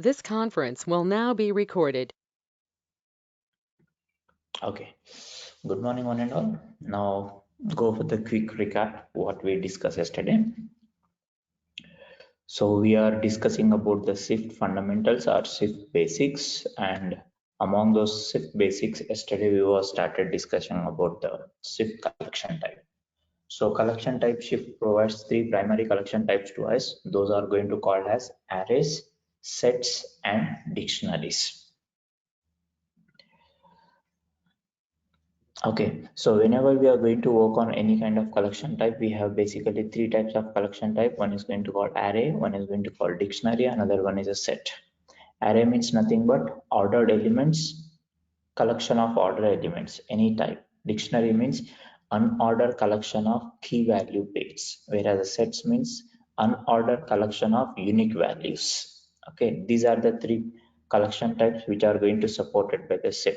This conference will now be recorded. Okay, good morning, one and all. Now, go for the quick recap what we discussed yesterday. So, we are discussing about the shift fundamentals or shift basics, and among those shift basics, yesterday we were started discussion about the shift collection type. So, collection type shift provides three primary collection types to us. Those are going to called as arrays, sets, and dictionaries. Okay, so whenever we are going to work on any kind of collection type, we have basically three types of collection type. One is going to call array, one is going to call dictionary, another one is a set. Array means nothing but ordered elements, collection of ordered elements, any type. Dictionary means unordered collection of key value pairs, whereas a sets means unordered collection of unique values. Okay, these are the three collection types which are going to supported by the set.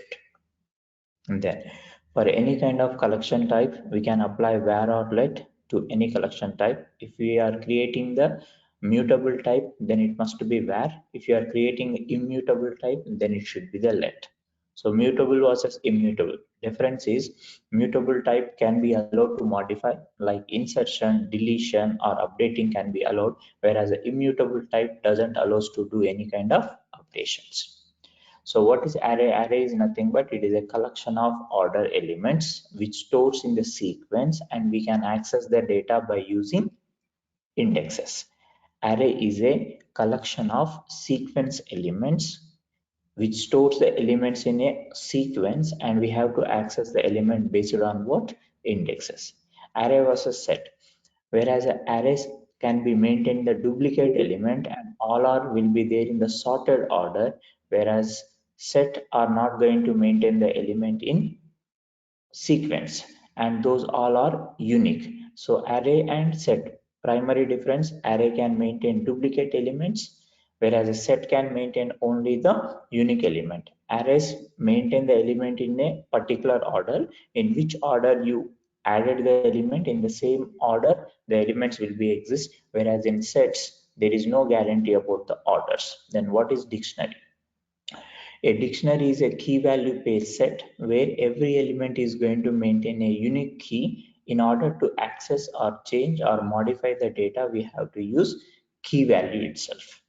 And then for any kind of collection type, we can apply var or let to any collection type. If we are creating the mutable type, then it must be var. If you are creating immutable type, then it should be the let. So mutable versus immutable. Difference is mutable type can be allowed to modify, like insertion, deletion, or updating can be allowed, whereas the immutable type doesn't allow us to do any kind of updations. So what is array? Array is nothing but it is a collection of order elements which stores in the sequence, and we can access the data by using indexes. Array is a collection of sequence elements which stores the elements in a sequence, and we have to access the element based on what? Indexes. Array versus set. Whereas arrays can be maintained the duplicate element and all are will be there in the sorted order, whereas set are not going to maintain the element in sequence, and those all are unique. So array and set, primary difference: array can maintain duplicate elements, whereas a set can maintain only the unique element. Arrays maintain the element in a particular order. In which order you added the element, in the same order the elements will be exist, whereas in sets there is no guarantee about the orders. Then what is dictionary? A dictionary is a key value pair set where every element is going to maintain a unique key. In order to access or change or modify the data, we have to use key value itself.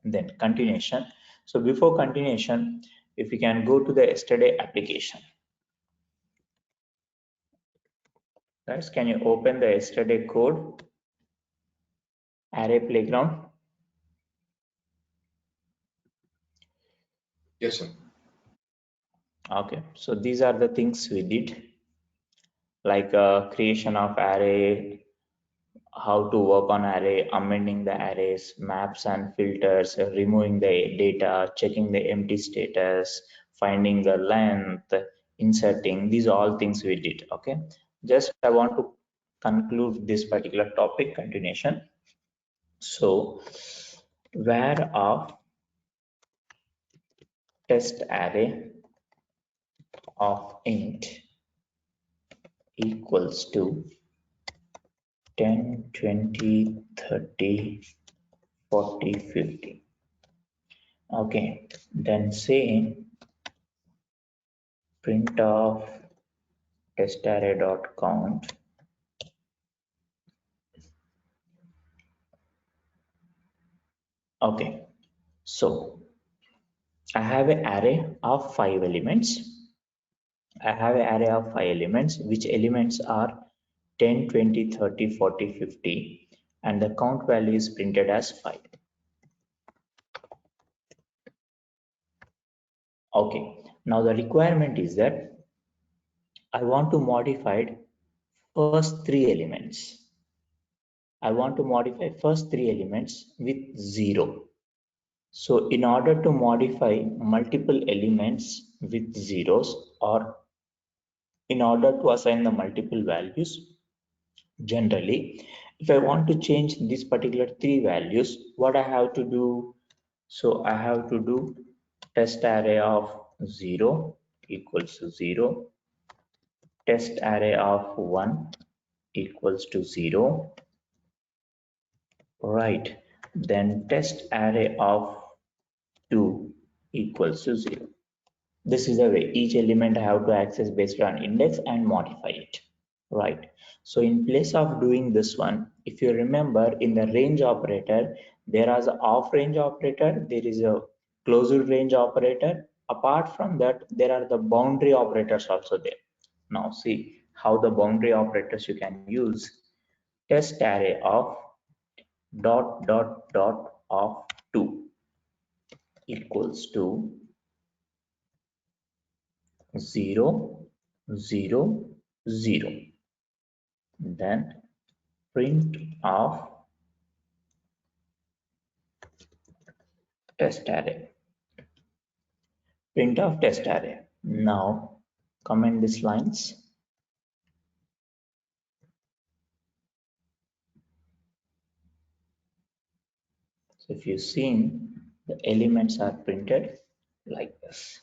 Then continuation. So before continuation, if we can go to the yesterday application. Guys, can you open the yesterday code, array playground? Yes, sir. Okay, so these are the things we did, like creation of array, how to work on array, amending the arrays, maps and filters, removing the data, checking the empty status, finding the length, inserting. These are all things we did. Okay, just I want to conclude this particular topic continuation. So var of test array of int equals to 10, 20, 30, 40, 50. Okay, then say print of test array dot count. Okay, so I have an array of 5 elements. I have an array of 5 elements, which elements are 10, 20, 30, 40, 50, and the count value is printed as 5. Okay, now the requirement is that I want to modify first 3 elements. I want to modify first 3 elements with 0. So in order to modify multiple elements with zeros, or in order to assign the multiple values, generally, if I want to change this particular 3 values, what I have to do? So I have to do test array of 0 equals to 0, test array of 1 equals to 0, right? then test array of 2 equals to 0. This is the way each element I have to access based on index and modify it, right? So in place of doing this one, if you remember in the range operator, there is a off range operator, there is a closed range operator. Apart from that, there are the boundary operators also there. Now see how the boundary operators you can use. Test array of dot of 2 equals to 0, 0, 0. Then print of test array. Print of test array. Now comment these lines. So if you've seen, the elements are printed like this.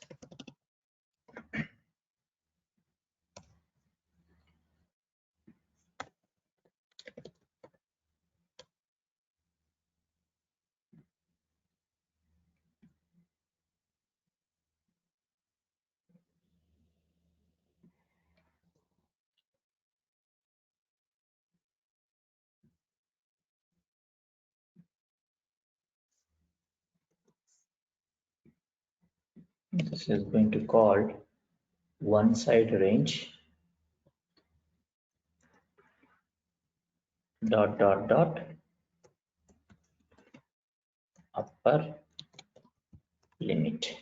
This is going to call one side range dot upper limit.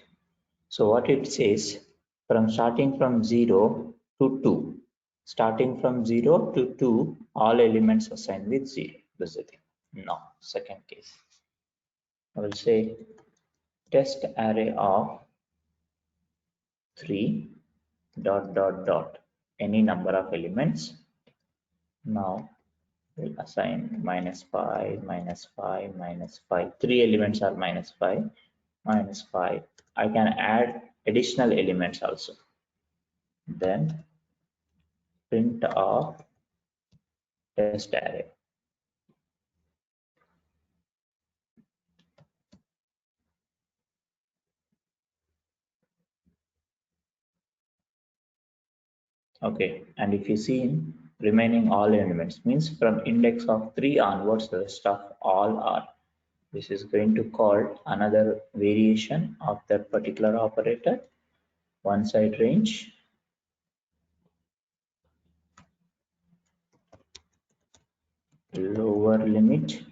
So what it says, from starting from 0 to 2. Starting from 0 to 2, all elements assigned with 0. This is the thing. Now, second case. I will say test array of 3 dot any number of elements. Now we'll assign -5, -5, -5. 3 elements are -5, -5. I can add additional elements also. Then print of test array. Okay, and if you see remaining all elements means from index of 3 onwards, the rest of all are. This is going to call another variation of that particular operator, one side range lower limit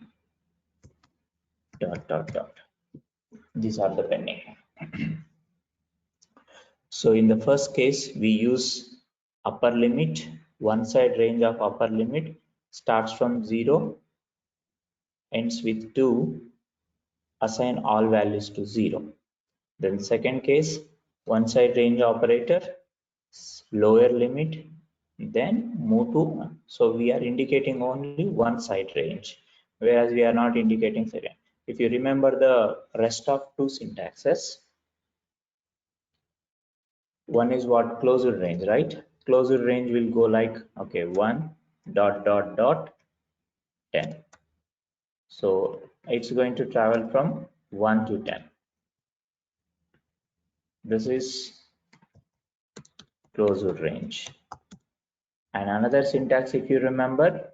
dot. These are the pending. So in the first case, we use upper limit, one side range of upper limit starts from 0, ends with 2, assign all values to 0. Then second case, one side range operator, lower limit, then move to 1. So we are indicating only one side range, whereas we are not indicating second. If you remember the rest of two syntaxes, one is what closed range, right? Closed range will go like, okay, 1 dot 10. So it's going to travel from 1 to 10. This is closed range. And another syntax, if you remember,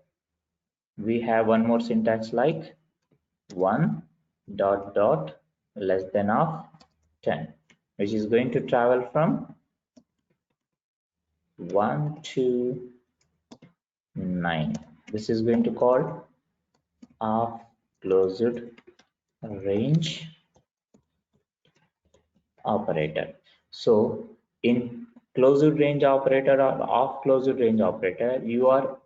we have one more syntax like 1 dot less than of 10, which is going to travel from 1 to 9. This is going to call of closed range operator. So in closed range operator or off closed range operator, you are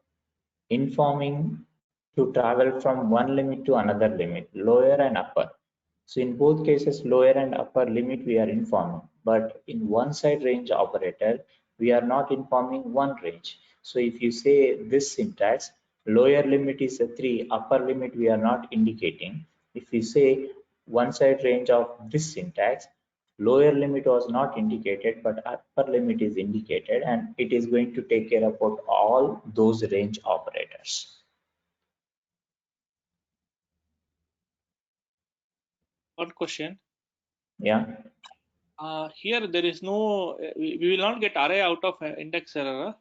informing to travel from one limit to another limit, lower and upper. So in both cases, lower and upper limit we are informing, but in one side range operator, we are not informing one range. So if you say this syntax, lower limit is a 3, upper limit we are not indicating. If we say one side range of this syntax, lower limit was not indicated, but upper limit is indicated, and it is going to take care about all those range operators. One question. Yeah. Here there is no, we will not get array out of index error.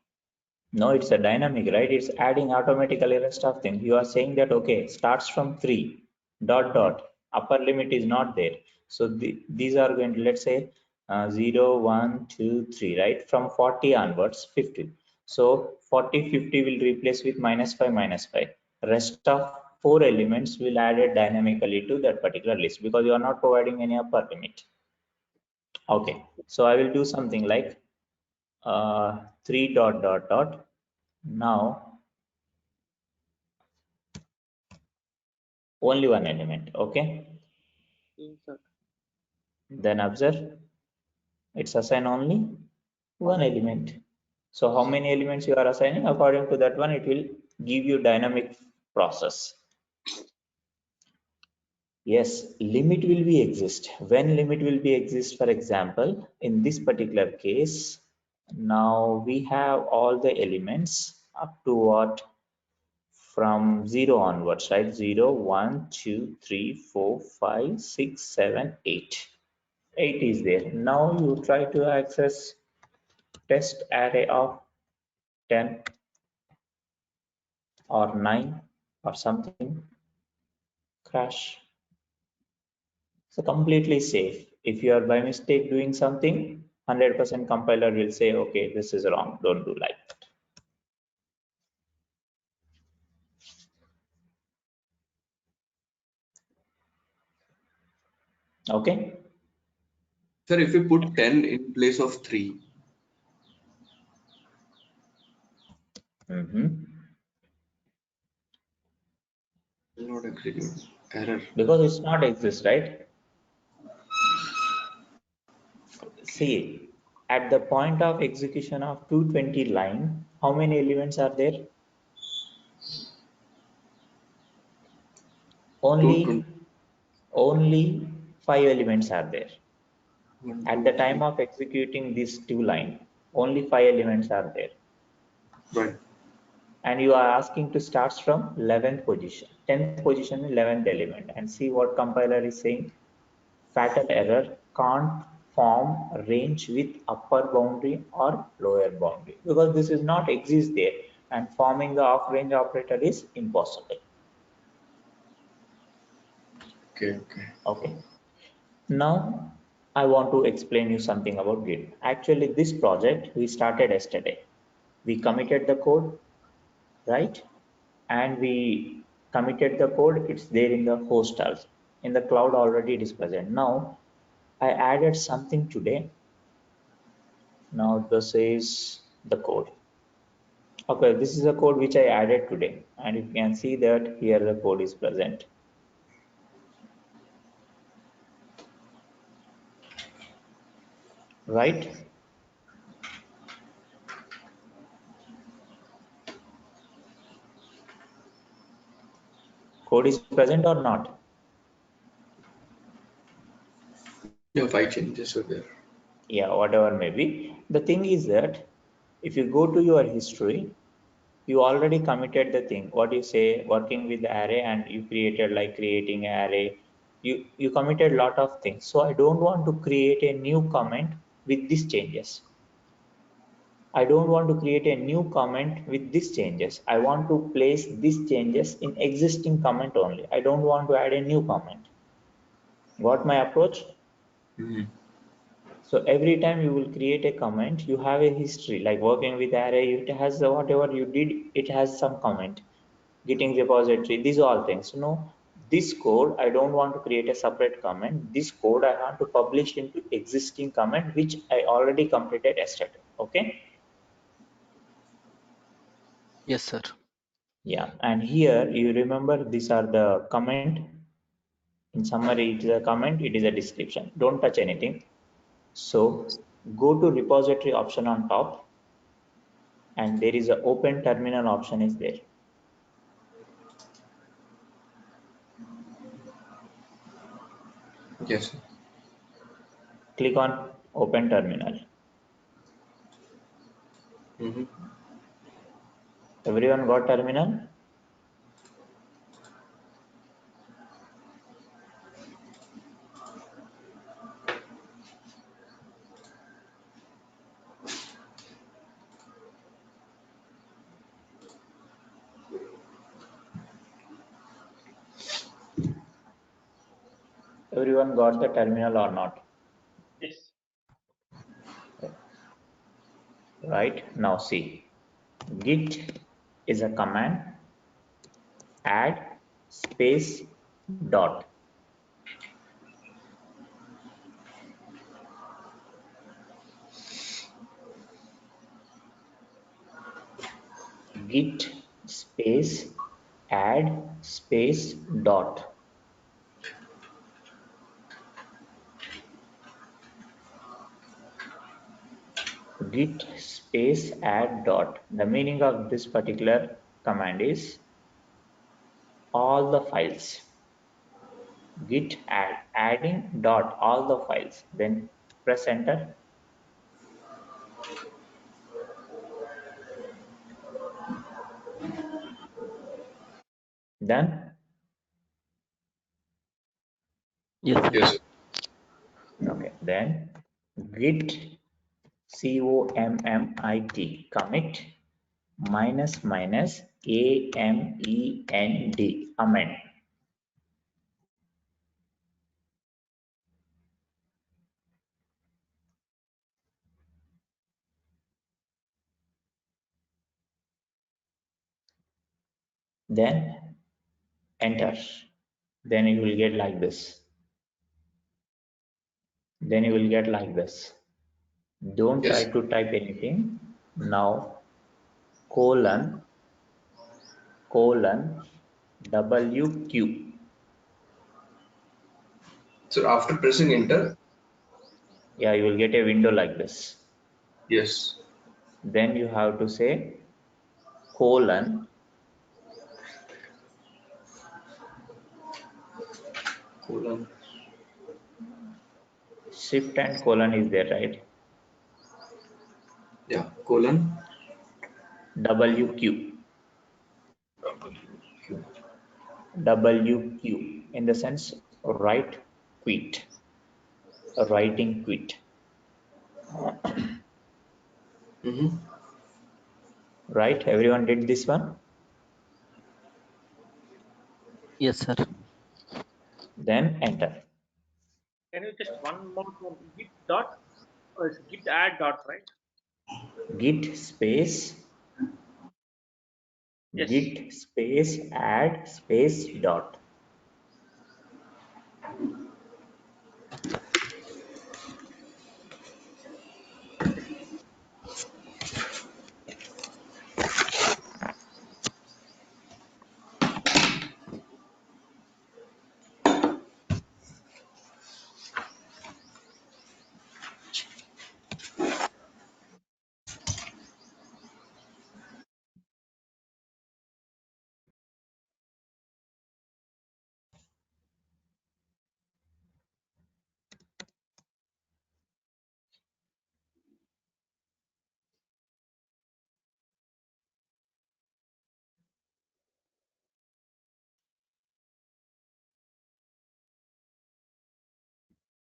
No, it's a dynamic, right? It's adding automatically rest of things. You are saying that, okay, starts from 3, dot, dot, upper limit is not there. So these are going to, let's say, 0, 1, 2, 3, right? From 40 onwards, 50. So 40, 50 will replace with -5, -5. Rest of 4 elements will add it dynamically to that particular list because you are not providing any upper limit. Okay, so I will do something like 3 dot dot dot. Now only one element. Okay, Yes, sir. then observe it's assign only one element. So how many elements you are assigning, according to that one it will give you dynamic process. Yes, limit will be exist. When limit will be exist, for example, in this particular case, now we have all the elements up to what, from 0 onwards, right? 0, 1, 2, 3, 4, 5, 6, 7, 8. 8 is there. Now you try to access test array of 10 or 9 or something, crash. So completely safe. If you are by mistake doing something, 100% compiler will say, okay, this is wrong, don't do like that. Okay. Sir, if we put 10 in place of 3, will not execute. Error. Because it's not exist, right? See, at the point of execution of 220 line, how many elements are there? Only 220. only 5 elements are there. 1, At 2, the time 3. of executing these two line, only 5 elements are there. Right. And you are asking to start from 11th position. 10th position, 11th element. And see what compiler is saying. Fatal error, can't form range with upper boundary or lower boundary. Because this is not exist there. And forming the off range operator is impossible. Okay, okay. Okay. Now I want to explain you something about Git. Actually, this project we started yesterday. We committed the code, right? And we committed the code. It's there in the host also. In the cloud already it is present. Now I added something today. Now this is the code. Okay, this is the code which I added today, and you can see that here the code is present. Right? Code is present or not? Yeah, 5 changes are there. Yeah, whatever may be. The thing is that if you go to your history, you already committed the thing. What you say, working with the array, and you created like creating an array. You committed a lot of things. So I don't want to create a new comment with these changes. I don't want to create a new comment with these changes. I want to place these changes in existing comment only. I don't want to add a new comment. Got my approach? Mm-hmm. So every time you will create a comment, you have a history. Like working with array, it has whatever you did, it has some comment. Getting repository, these all things. No, this code I don't want to create a separate comment. This code I want to publish into existing comment which I already completed yesterday. Okay. Yes, sir. Yeah, and here you remember these are the comment. In summary, it is a comment, it is a description. Don't touch anything. So go to repository option on top, and there is a open terminal option is there. Yes, sir. Click on open terminal. Mm-hmm. Everyone got terminal? Everyone got the terminal or not? Yes. Right, now see, git is a command, add space dot. Git space add space dot. Git space add dot. The meaning of this particular command is all the files. Git adding dot all the files. Then press enter. Done. Yes, sir. Yes. Okay. Then git commit minus minus amend. Then enter. Then you will get like this. Then you will get like this. Don't try Yes. to type anything. Now colon WQ. So after pressing enter, Yeah, you will get a window like this. yes, Then you have to say colon colon, shift and colon is there, right? yeah, colon, WQ. WQ in the sense write quit. Writing quit. mm-hmm. Right? Everyone did this one? Yes, sir. Then enter. Can you just one more time? Git dot or is git add dot, right? Git space Yes. git space add space dot.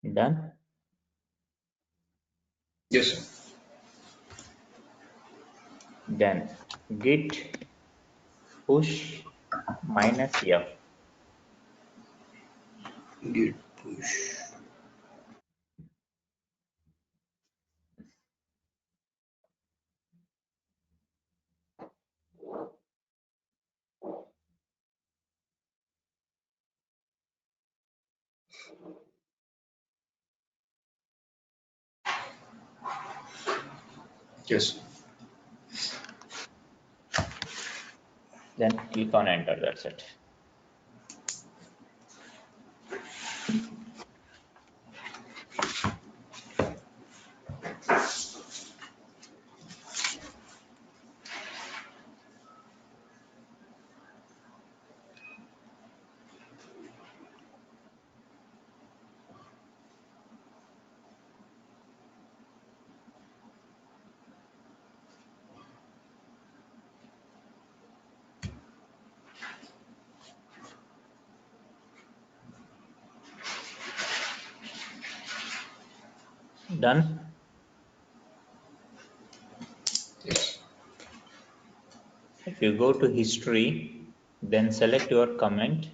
Done. Yes, sir. Then git push minus F. Git push. Yes. Then click on enter. That's it. Done. Yes. If you go to history, then select your comment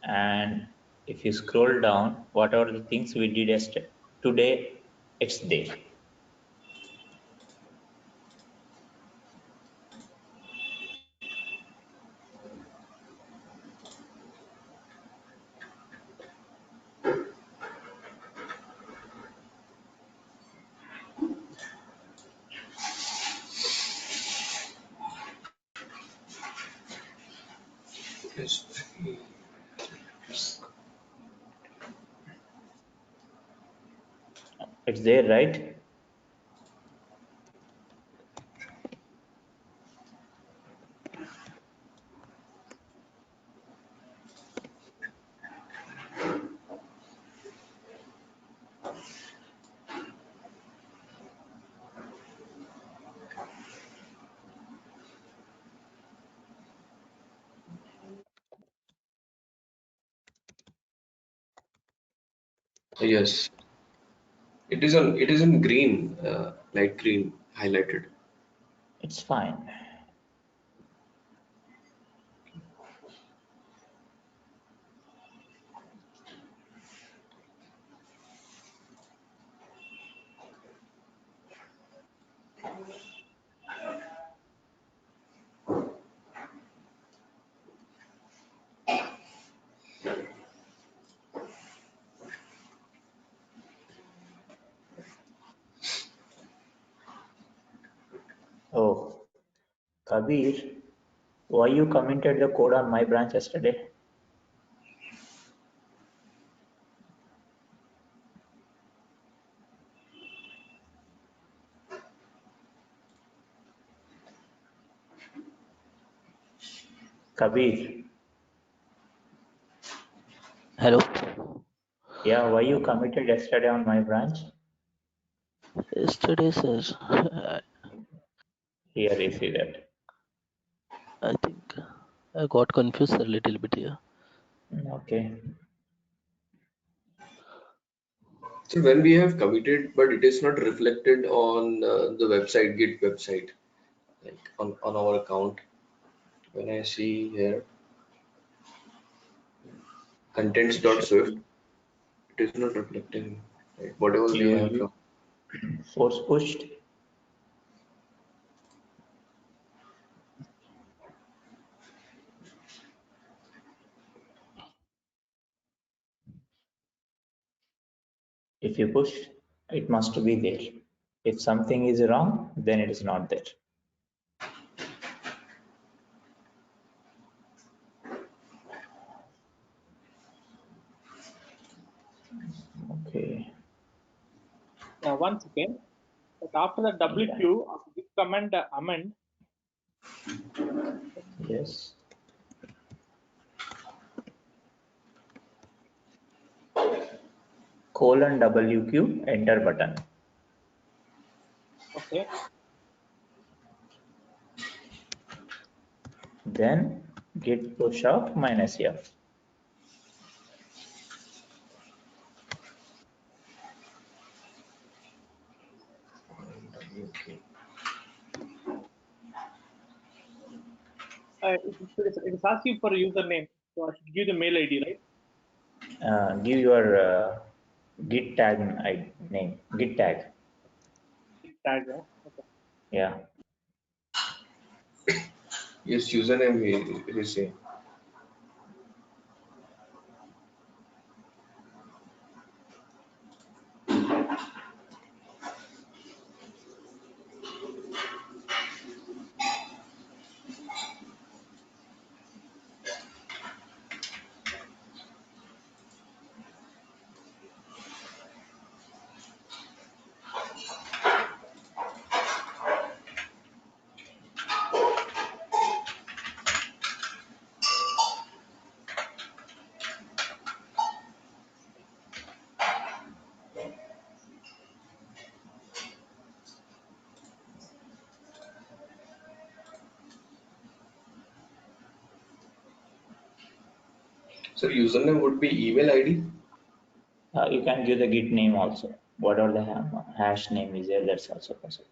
and If you scroll down, what are the things we did yesterday? Today, it's there. Yes. It's there, right? Yes. It is in green, light green highlighted. It's fine. Oh, Kabir, why you commented the code on my branch yesterday? Kabir, Hello. yeah, why you committed yesterday on my branch? Yesterday, sir, Here you see that. I think I got confused a little bit here. Okay. So when we have committed, but it is not reflected on the website, Git website, like on our account. When I see here contents.swift, it is not reflecting, right, whatever we have. You force pushed. If you push, it must be there. If something is wrong, then it is not there. Okay. One second. But after the Yeah. WQ, after this command amend, Yes. Colon WQ, enter button. okay, Then git push of -f. it is asking for a username. So I should give the mail ID, right? Give your git tag name. Git tag. Tag, okay. Yeah. Yes, username he is saying. So username would be email ID. You can give the git name also. Whatever the hash name is there, that's also possible.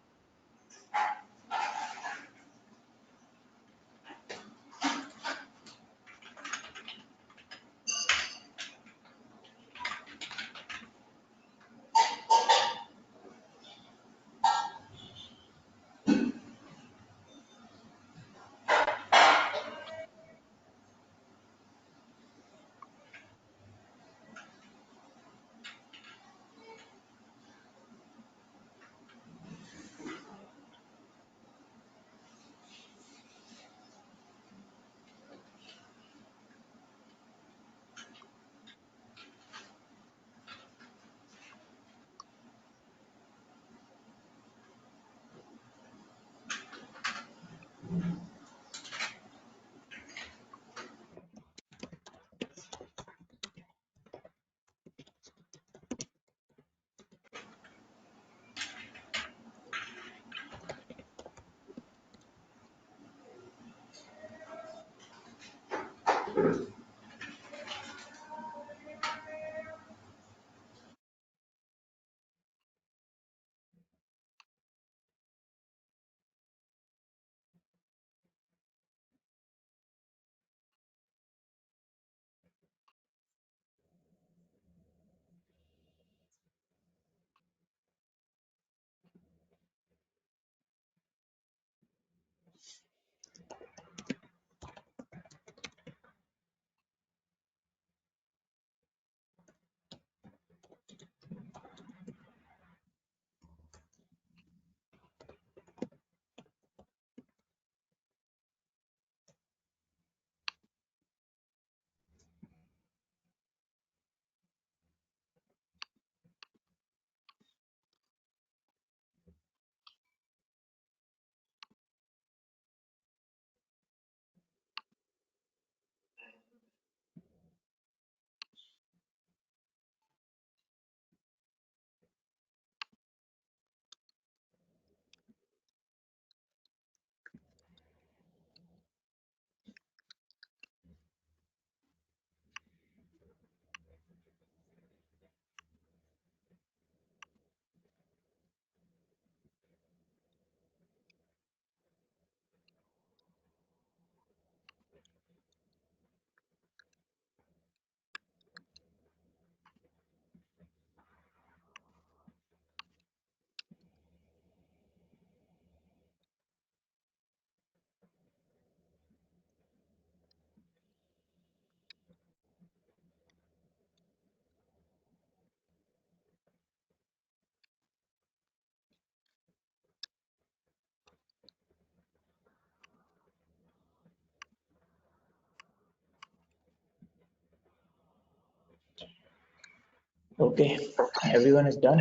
Okay, everyone is done.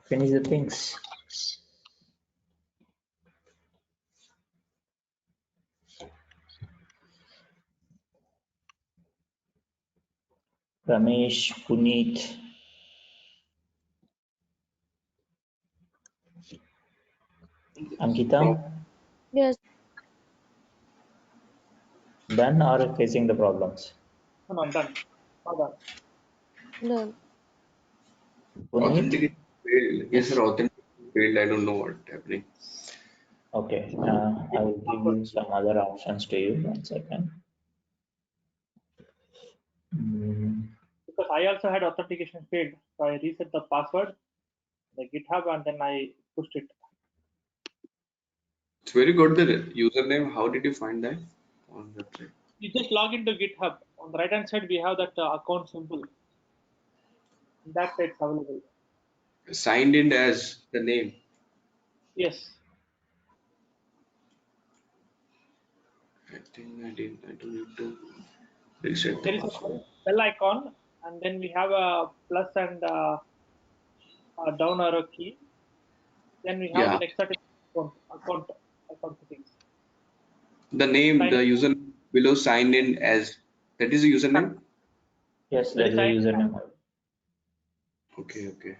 Finish the things. Ramesh, Puneet, Ankita, Yes, done or facing the problems? No, I'm done. All done. done. Puneet? Authentication failed. Yes, sir. Authentication failed. I don't know what happening. Okay, I will give you some other options to you. 1 second. Because I also had authentication failed. So I reset the password, the GitHub, and then I pushed it. It's very good. The username. How did you find that on the website? You just log into GitHub. On the right hand side, we have that account symbol. In that it's available. Signed in as the name. Yes. I think I didn't. I don't need to reset the There is a password. bell icon, and then we have a plus and a down arrow key. Then we have the Yeah, next set account settings. the name, Sign the in. username below signed in as. That is the username. Yes, That that is is the sign. username. Okay, okay.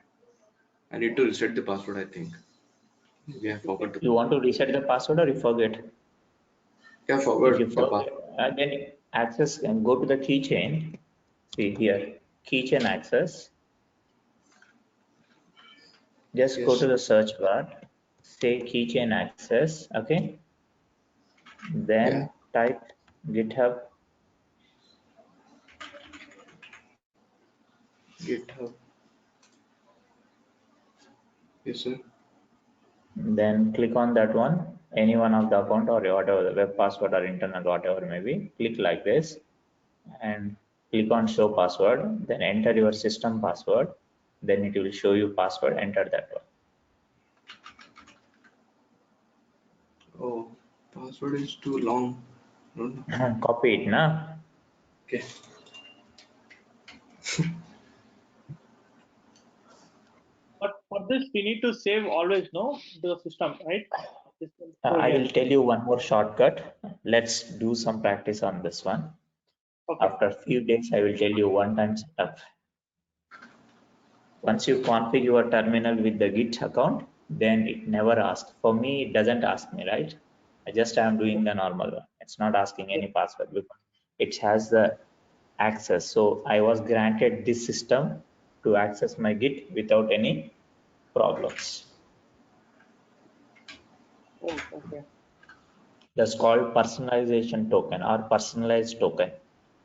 I need to reset the password. I think. Maybe I Yes, you forgot can. the. You want to reset the password or you forget? Yeah, If you forgot the forget, password. then access and go to the keychain. See here, keychain access. Just go Yes. to the search bar, say keychain access, okay? Yeah. Then type GitHub, GitHub. Yes, sir. then click on that one, any one of the account or whatever the web password or internal whatever maybe. Click like this and click on show password, then enter your system password, then it will show you password, enter that Oh, password is too long. Don't know. one. Copy it, na? Okay. But for this, we need to save always, no, the system, right? This will go I here. will tell you one more shortcut. Let's do some practice on this one. Okay. After a few days, I will tell you one time setup. Once you configure your terminal with the Git account, then it never asks. For me, it doesn't ask me, right? I just am doing the normal one. It's not asking Yes. any password because it has the access. So I was granted this system to access my Git without any problems. Oh, okay. That's called personalization token or personalized token.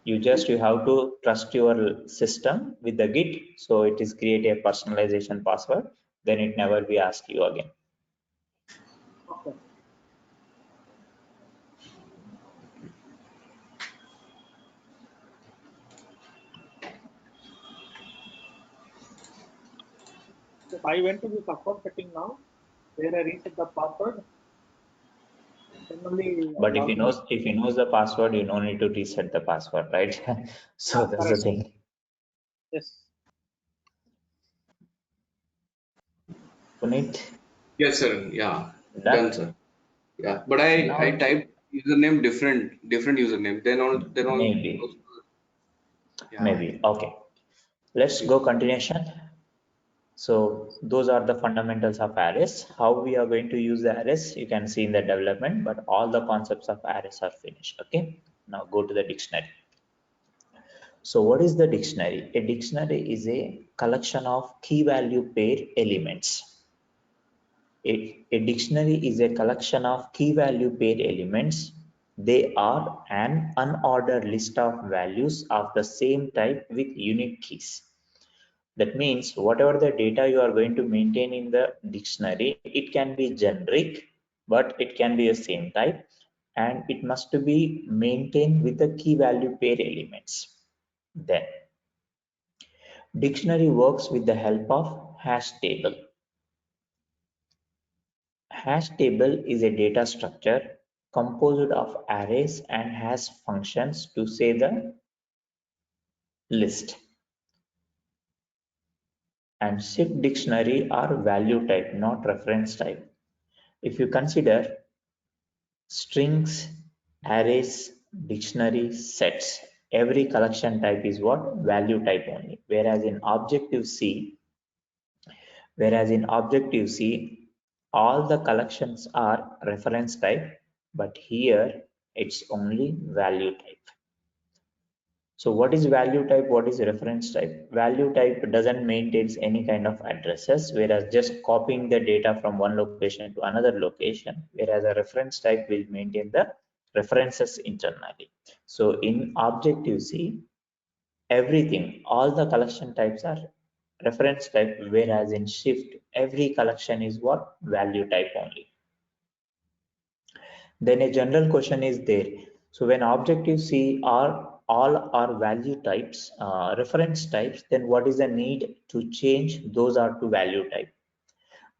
You have to trust your system with the Git, so it is create a personalization password. Then it never be asked you again. Okay. If I went to the support setting now, where I reset the password, then only But if login. he knows the password, you no need to reset the password, right? So Yeah, that's the correct. thing. Yes. Puneet, Yes, sir. Yeah, done, done. sir. Yeah, but I Now typed username different username. Then all maybe yeah. maybe okay. Let's Okay. go continuation. So those are the fundamentals of arrays. How we are going to use the arrays, you can see in the development, but all the concepts of arrays are finished. Okay. Now go to the dictionary. So what is the dictionary? A dictionary is a collection of key value pair elements. A dictionary is a collection of key value pair elements. They are an unordered list of values of the same type with unique keys. That means whatever the data you are going to maintain in the dictionary, it can be generic, but it can be the same type, and it must be maintained with the key value pair elements. Then dictionary works with the help of hash table. Hash table is a data structure composed of arrays and has functions to say the list. And shift dictionary are value type, not reference type. If you consider strings, arrays, dictionary, sets, every collection type is what? Value type only. Whereas in Objective C, all the collections are reference type, but here it's only value type. So what is value type? What is reference type? Value type doesn't maintain any kind of addresses, whereas just copying the data from one location to another location, whereas a reference type will maintain the references internally. So in Objective C, everything, all the collection types are reference type, whereas in Shift, every collection is what? Value type only. Then a general question is there. So when Objective C are all are value types, reference types, then what is the need to change those are to value type?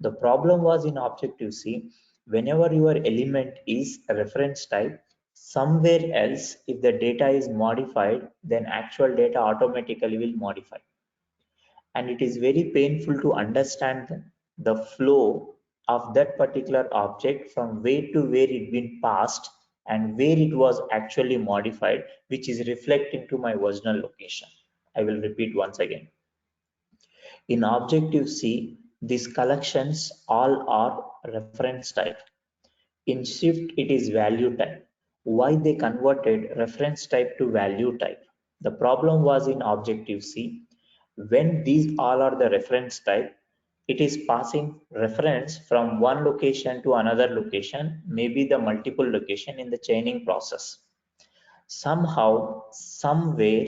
The problem was in Objective C, whenever your element is a reference type, somewhere else, if the data is modified, then actual data automatically will modify. And it is very painful to understand the flow of that particular object from where to where it been passed and where it was actually modified, which is reflecting to my original location. I will repeat once again. In Objective C, these collections all are reference type. In Shift, it is value type. Why they converted reference type to value type? The problem was in Objective C, when these all are the reference type, it is passing reference from one location to another location, maybe the multiple location in the chaining process. Somehow, somewhere,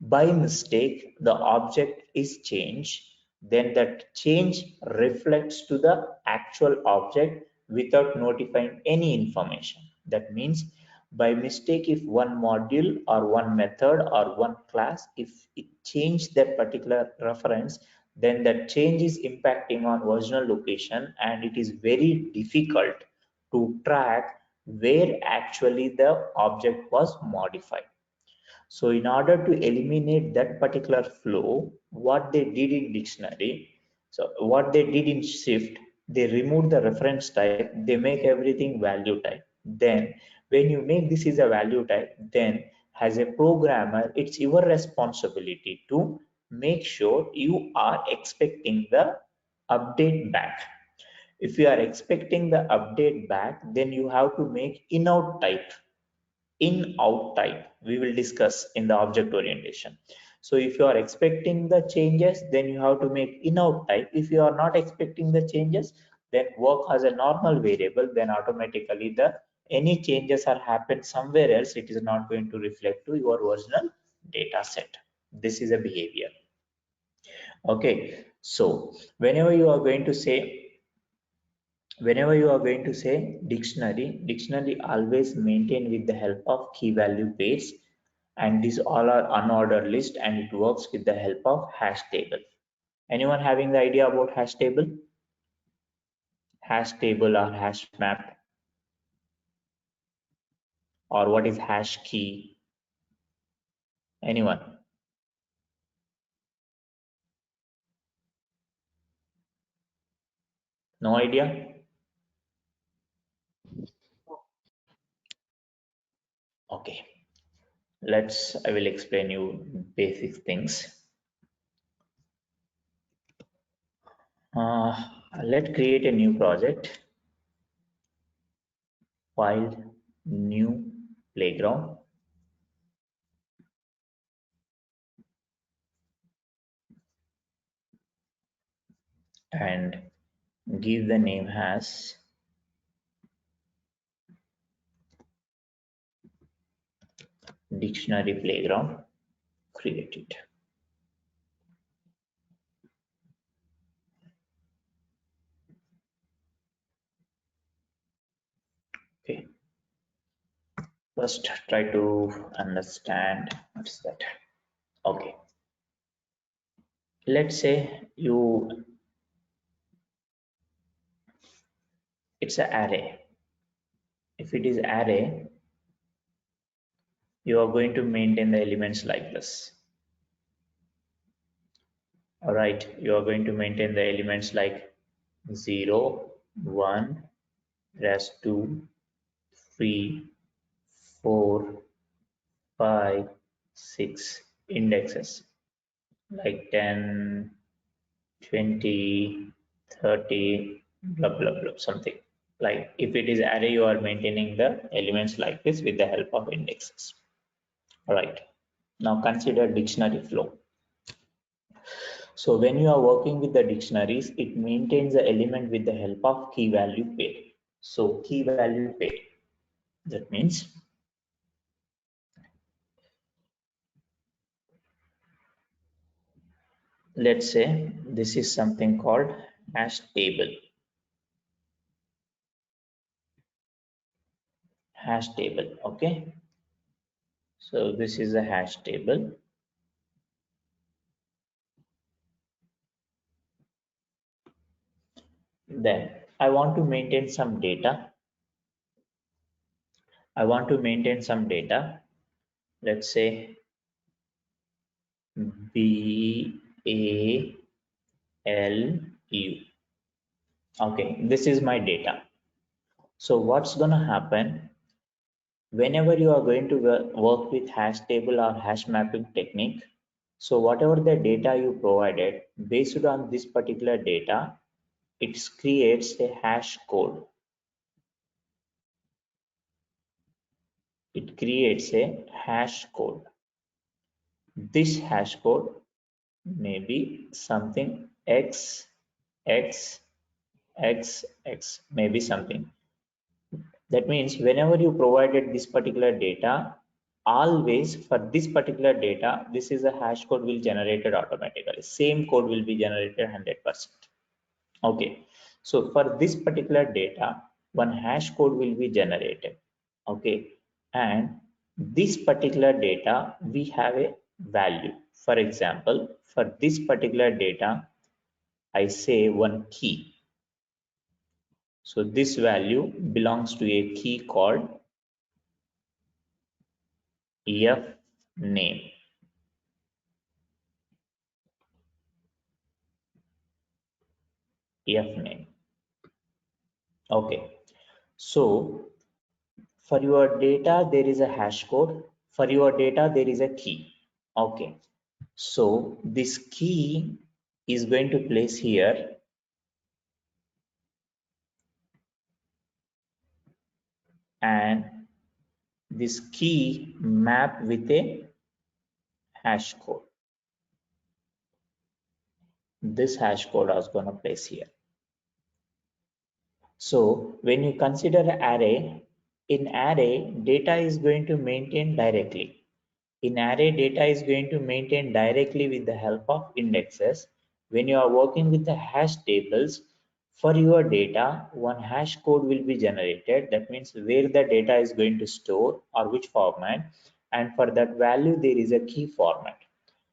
by mistake, the object is changed, then that change reflects to the actual object without notifying any information. That means by mistake, if one module or one method or one class, if it changed that particular reference, then that change is impacting on original location, and it is very difficult to track where actually the object was modified. So in order to eliminate that particular flow, what they did in dictionary, so what they did in Shift, they remove the reference type, they make everything value type. Then when you make this is a value type, then as a programmer, it's your responsibility to make sure you are expecting the update back. If you are expecting the update back, then you have to make in-out type. In-out type we will discuss in the object orientation. So if you are expecting the changes, then you have to make in-out type. If you are not expecting the changes, then work as a normal variable, then automatically the any changes are happened somewhere else, it is not going to reflect to your original data set. This is a behavior. Okay, so whenever you are going to say dictionary always maintain with the help of key value pairs, and these all are unordered list, and it works with the help of hash table. Anyone having the idea about hash table? Hash table or hash map, or what is hash key? Anyone? No idea? Okay, I will explain you basic things. Let's create a new project. File, new playground, and give the name as dictionary playground. Create it. Okay, first try to understand what's that. Okay, let's say it's an array. If it is array, you are going to maintain the elements like this. All right, you are going to maintain the elements like 0, 1, there's 2, 3, 4, 5, 6 indexes like 10, 20, 30, blah, blah, blah, something. Like if it is array, you are maintaining the elements like this with the help of indexes. All right. Now consider dictionary flow. So when you are working with the dictionaries, it maintains the element with the help of key value pair. So key value pair, that means let's say this is something called hash table. Hash table, okay. So this is a hash table. Then I want to maintain some data. Let's say BALU. Okay, this is my data. So what's gonna happen whenever you are going to work with hash table or hash mapping technique? So whatever the data you provided, based on this particular data, it creates a hash code. It creates a hash code. This hash code may be something x, x, x, x, maybe something. That means whenever you provided this particular data, always for this particular data, this is a hash code will generated automatically. Same code will be generated 100%. Okay, so for this particular data, one hash code will be generated. Okay, and this particular data, we have a value. For example, for this particular data, I say one key. So this value belongs to a key called f name. F name. Okay, so for your data, there is a hash code. For your data, there is a key. Okay, So this key is going to place here, and this key map with a hash code. This hash code I was going to place here. So when you consider array, in array data is going to maintain directly. In array data is going to maintain directly with the help of indexes. When you are working with the hash tables, for your data, one hash code will be generated. That means where the data is going to store or which format, and for that value there is a key format.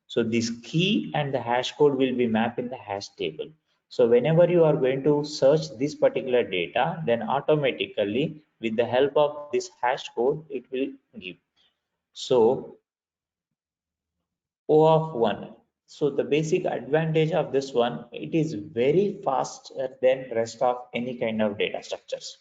So this key and the hash code will be mapped in the hash table. So whenever you are going to search this particular data, then automatically with the help of this hash code, it will give. So O of 1. So the basic advantage of this one, it is very faster than rest of any kind of data structures.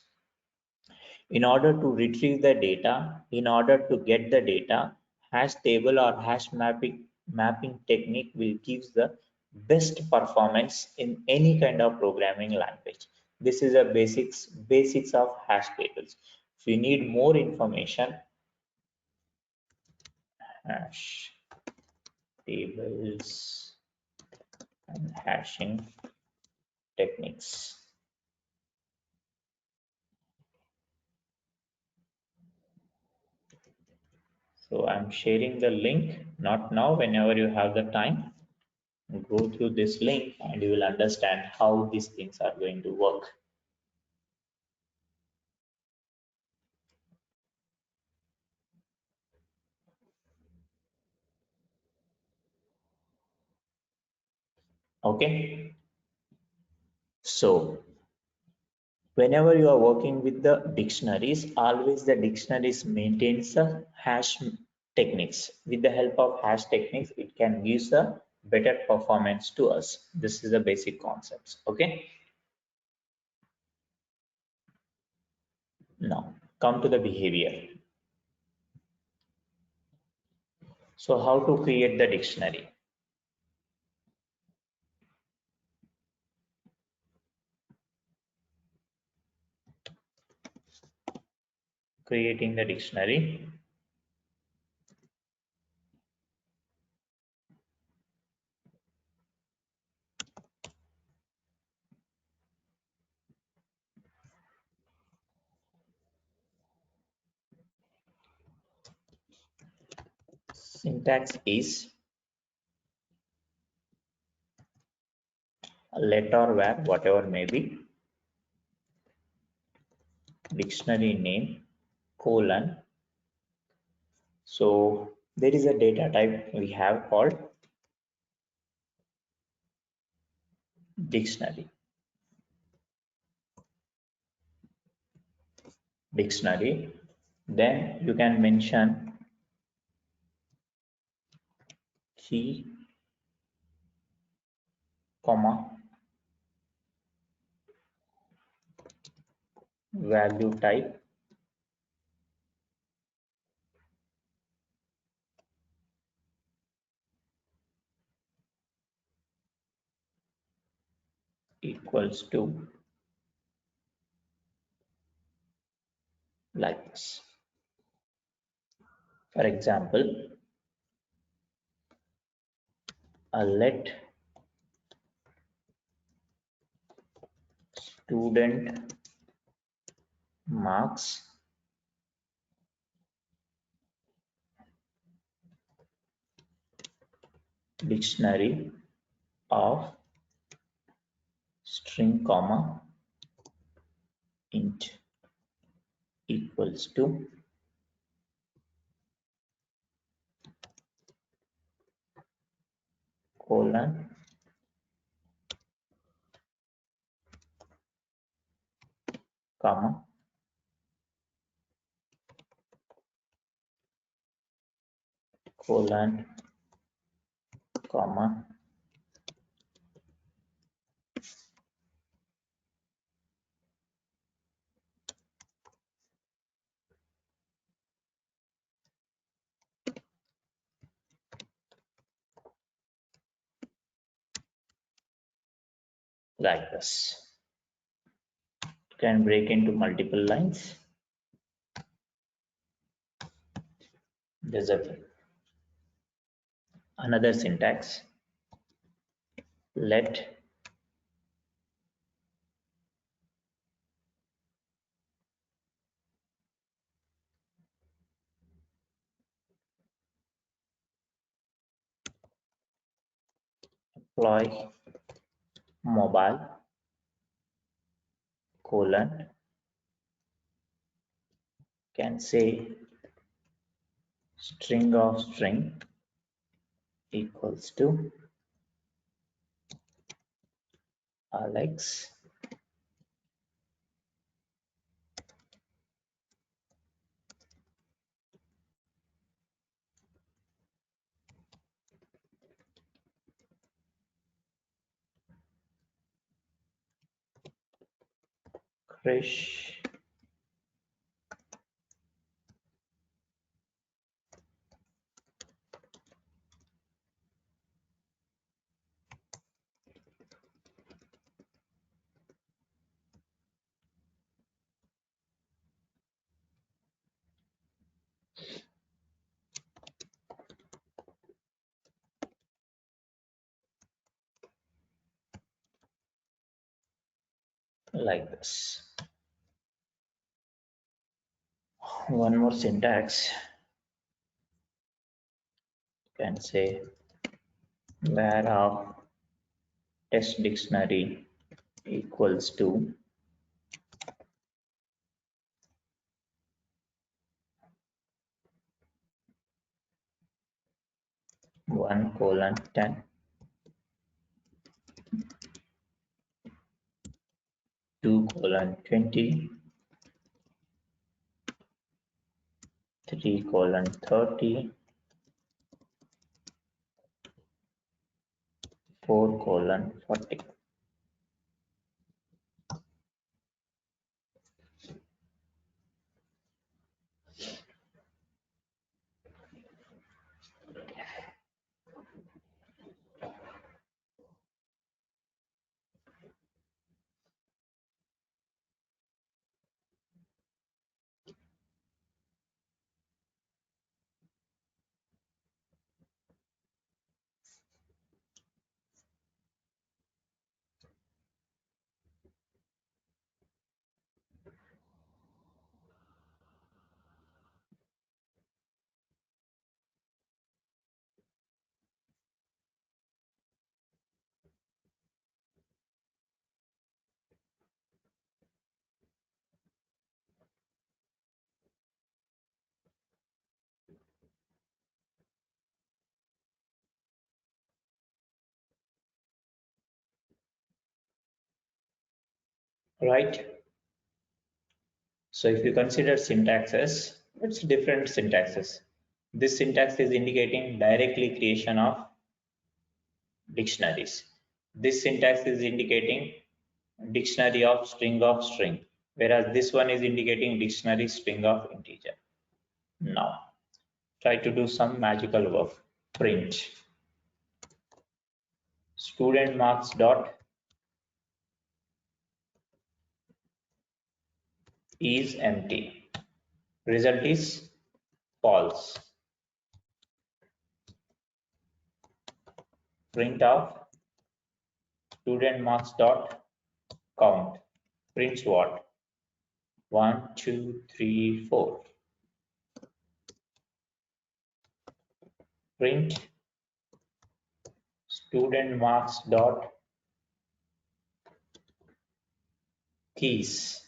In order to retrieve the data, in order to get the data, hash table or hash mapping technique will give the best performance in any kind of programming language. This is a basics of hash tables. If you need more information, hash tables and hashing techniques. So I'm sharing the link, not now, whenever you have the time. Go through this link and you will understand how these things are going to work. Okay. So whenever you are working with the dictionaries, always the dictionaries maintains a hash techniques. With the help of hash techniques, it can give a better performance to us. This is the basic concepts. Okay. Now come to the behavior. So how to create the dictionary? Creating the dictionary. Syntax is let or var, whatever may be, dictionary name, colon. So there is a data type we have called dictionary. Dictionary. Then you can mention key, comma, value type, equals to like this. For example, let student marks dictionary of string, comma, int equals to colon, comma, colon, comma, like this. You can break into multiple lines. There's another syntax. Let employee mobile colon can say string of string equals to Alex Krish like this. One more syntax can say where test dictionary equals to 1:10, 2:20, 3:30, 4:40. Right? So if you consider syntaxes, it's different syntaxes. This syntax is indicating directly creation of dictionaries. This syntax is indicating dictionary of string, whereas this one is indicating dictionary string of integer. Now, try to do some magical work. Print student marks dot is empty. Result is false. Print of student marks dot count. Prints what? 1, 2, 3, 4. Print student marks dot keys.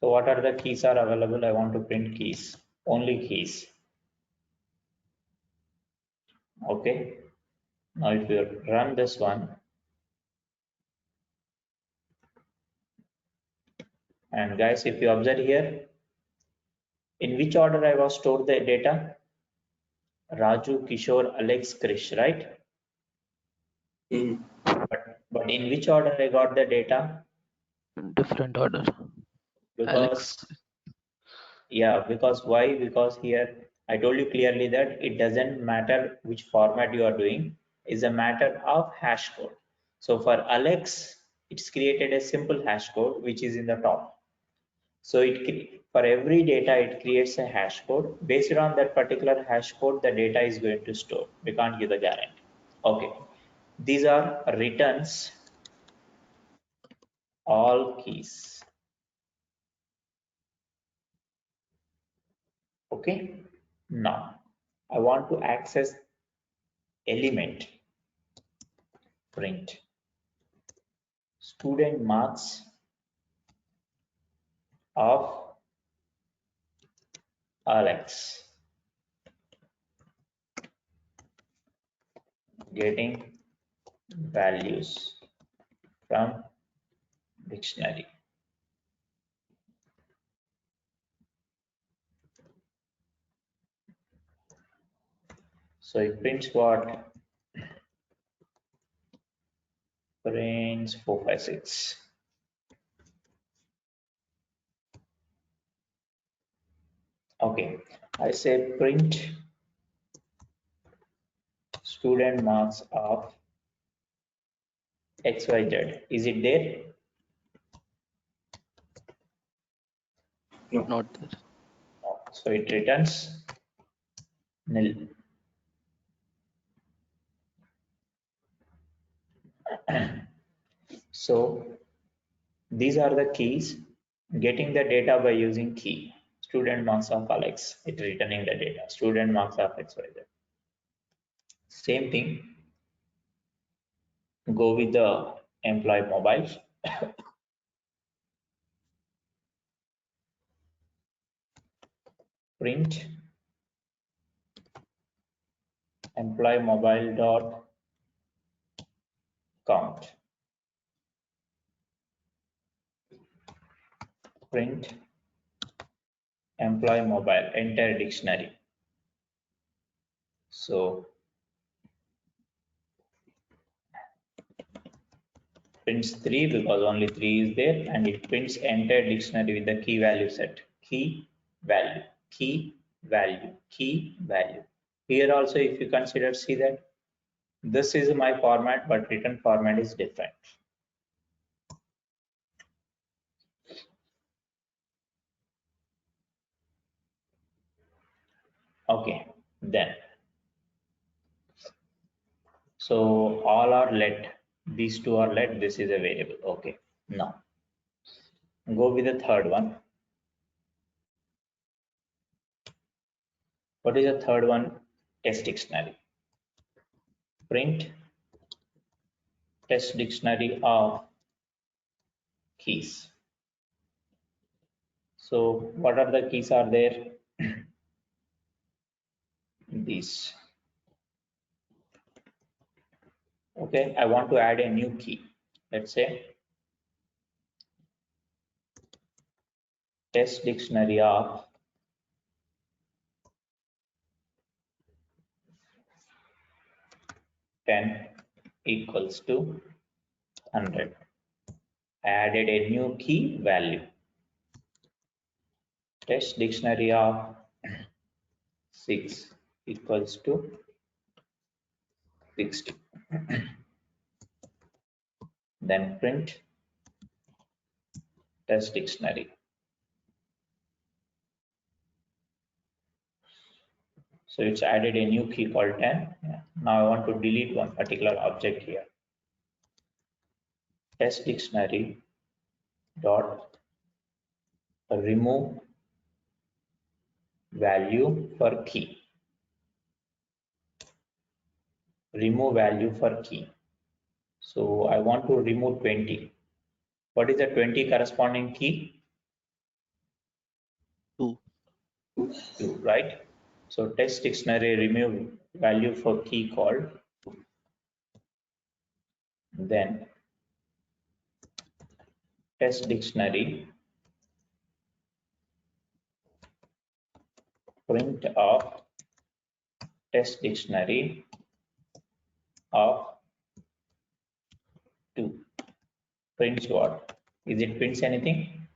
So what are the keys are available? I want to print keys, only keys. Okay. Now if you run this one, and guys, if you observe here, in which order I was stored the data? Raju, Kishore, Alex, Krish, right? But in which order I got the data? Different order. Because Alex. yeah, because why? Because here I told you clearly that it doesn't matter which format you are doing, it's a matter of hash code. So for Alex, it's created a simple hash code which is in the top. So for every data, it creates a hash code. Based on that particular hash code, the data is going to store. We can't give the guarantee. Okay. These are returns all keys. Okay. Now, I want to access element print student marks of Alex getting values from dictionary. So it prints what? Prints 456. Okay, I say print student marks of XYZ. Is it there? No. Not there. No. So it returns nil. So these are the keys. Getting the data by using key. Student marks of Alex. It returning the data. Student marks of XYZ. Same thing. Go with the employee mobile. Print employee mobile dot count. Print employee mobile entire dictionary. So prints 3 because only 3 is there, and it prints entire dictionary with the key value set. Key value, key value, key value. Here also, if you consider, see that this is my format, but written format is different. Okay, then. So all are let. These two are let. This is a variable. Okay. Now go with the third one. What is the third one? Test dictionary. Print test dictionary of keys. So what are the keys are there? These. Okay, I want to add a new key. Let's say test dictionary of ten equals to 100. I added a new key value. Test dictionary of 6 equals to 60. Then print test dictionary. So it's added a new key called 10. Yeah. Now I want to delete one particular object here. Test dictionary dot remove value for key. Remove value for key. So I want to remove 20. What is the 20 corresponding key? 2. 2, right? So test dictionary remove value for key called. Then test dictionary print of test dictionary of 2. Prints what? Is it prints anything?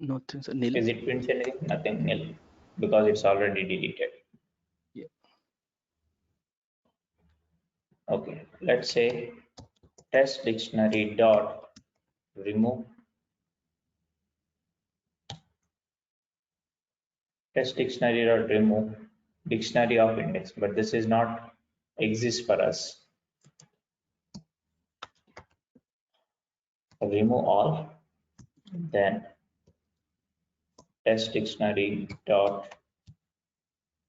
Nothing, sir. Nil. Is it prints anything? Nothing, nil, because it's already deleted. Yeah. Okay, let's say test dictionary dot remove test dictionary dot remove dictionary of index, but this is not exist for us. Remove all, then test dictionary dot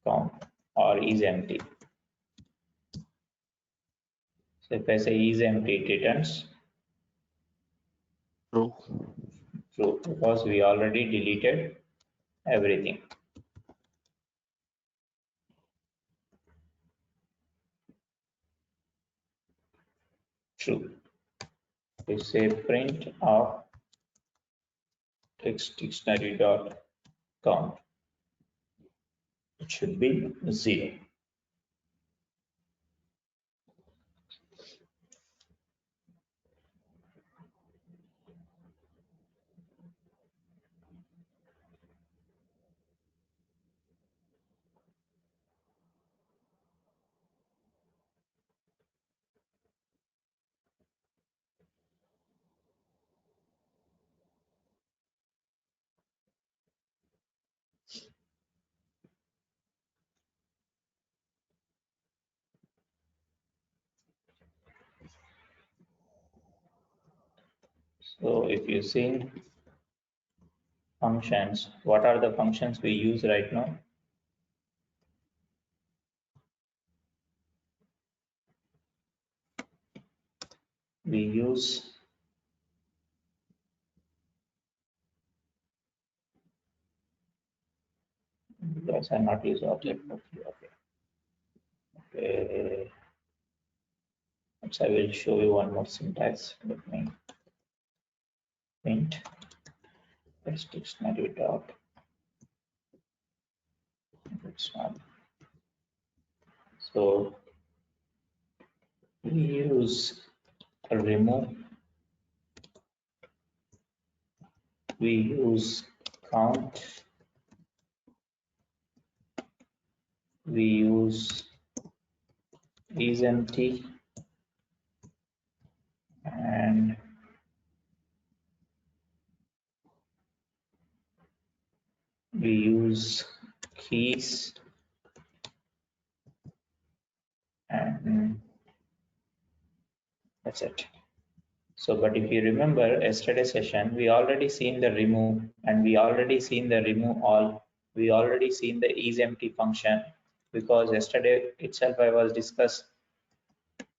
count or is empty. So if I say is empty, it returns True. true because we already deleted everything. True. We say print of text dictionary dot count. It should be 0. So if you see functions, what are the functions we use right now? We use because I not use object. Okay. Okay. So I will show you one more syntax. Let me print text dictionary dot. It's not. So we use remove. We use count. We use is empty and we use keys and that's it. So, but if you remember yesterday's session, we already seen the remove and we already seen the remove all. We already seen the is empty function because yesterday itself I was discussed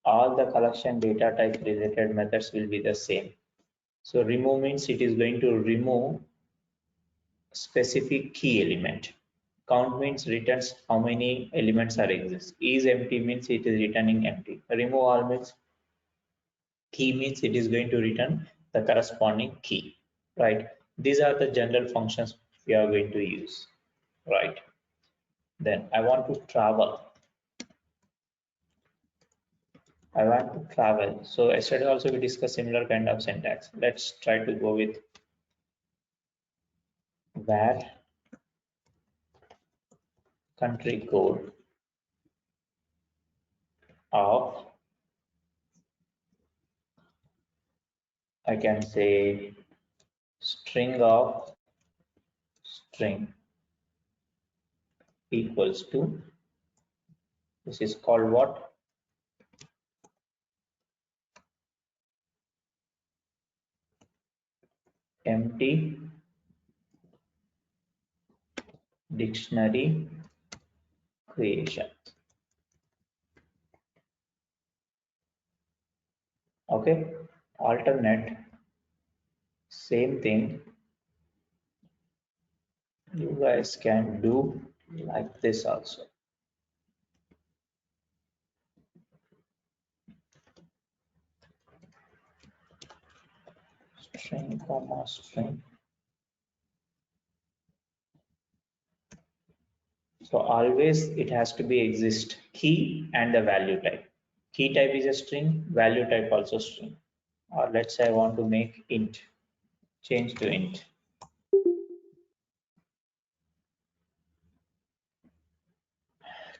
all the collection data type related methods will be the same. So remove means it is going to remove specific key element. Count means returns how many elements are exist. Is empty means it is returning empty. Remove all means key means it is going to return the corresponding key, right? These are the general functions we are going to use, right? Then I want to travel. I want to travel. So yesterday also we discussed similar kind of syntax. Let's try to go with var country code of, I can say string of string equals to, this is called what? Empty dictionary creation. Okay, alternate, same thing. You guys can do like this also. String comma string. So always it has to be exist key and the value type. Key type is a string, value type also string. Or let's say I want to make int, change to int.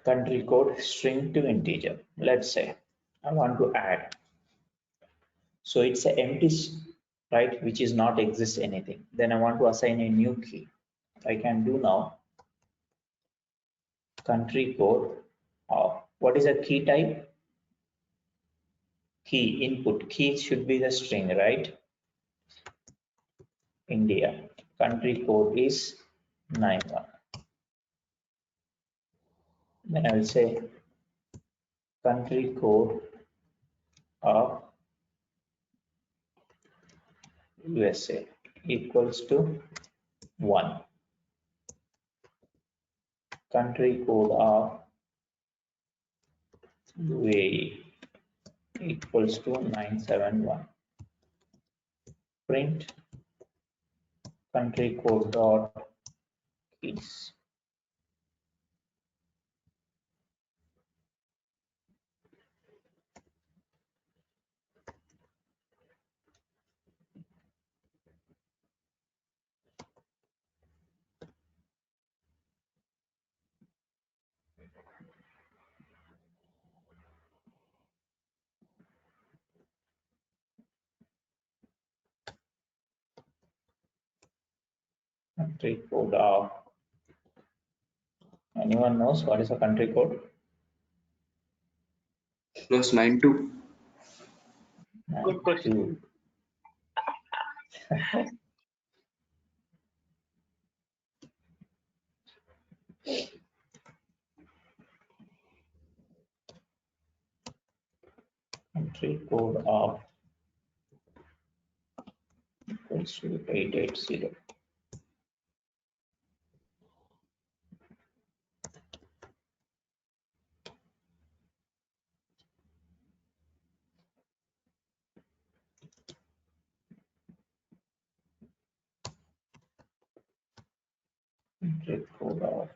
country code string to integer. Let's say I want to add. So it's an empty, right, which is not exist anything. Then I want to assign a new key. I can do now country code of what is a key type? Key input. Key should be the string, right? India. Country code is 91. Then I will say country code of USA equals to 1. Country code of UAE equals to 971. Print country code dot keys. Country code of, anyone knows what is a country code? +92. Good question. Country code of equals to 880. Country code of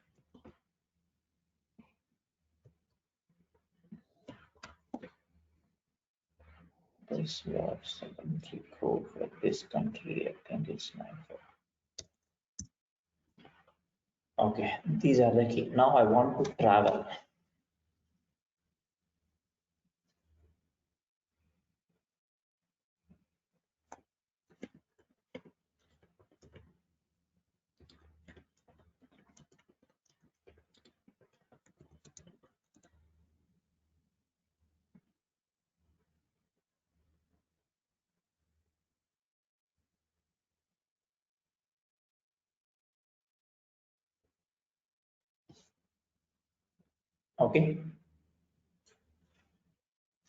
this was the country code for this country. I think it's 94. Okay, these are the key. Now I want to travel. Okay.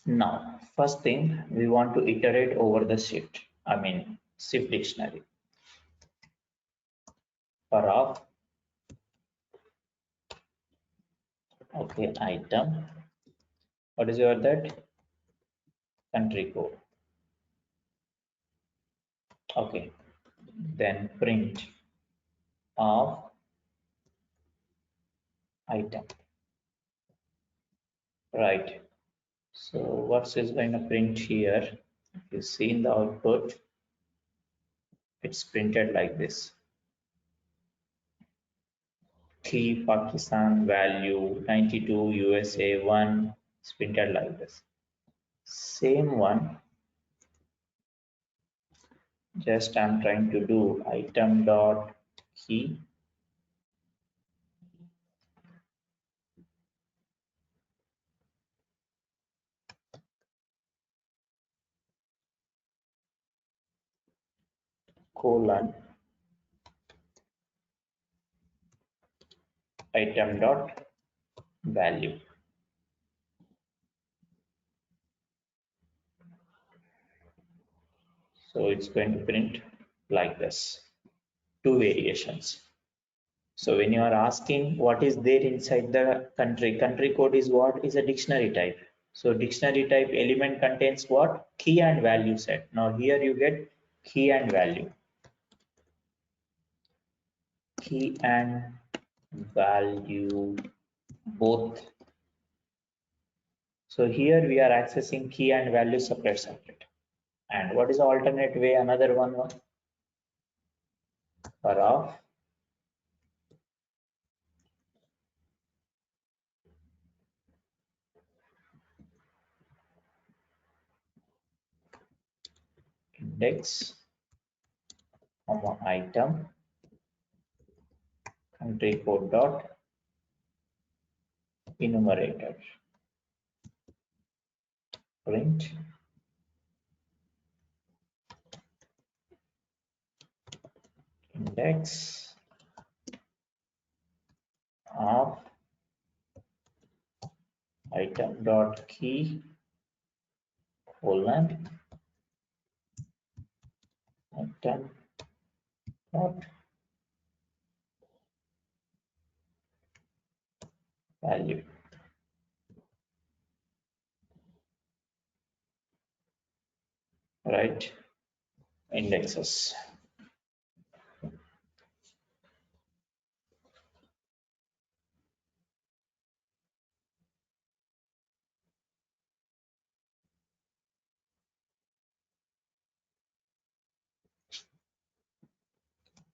Now, first thing we want to iterate over the shift. I mean, shift dictionary. For of, okay, item. What is your that? Country code. Okay. Then print of item. Right. So what is going to print here? If you see in the output, it's printed like this. Key Pakistan value 92 USA 1 is printed like this. Same one, just I'm trying to do item dot key colon item dot value. So it's going to print like this, two variations. So when you are asking what is there inside the country code is what is a dictionary type. So dictionary type element contains what? Key and value set. Now here you get key and value. Key and value both. So here we are accessing key and value separate. And what is the alternate way? Another one for of index, item, country code dot enumerator, print index of item dot key colon item dot value, right? Indexes.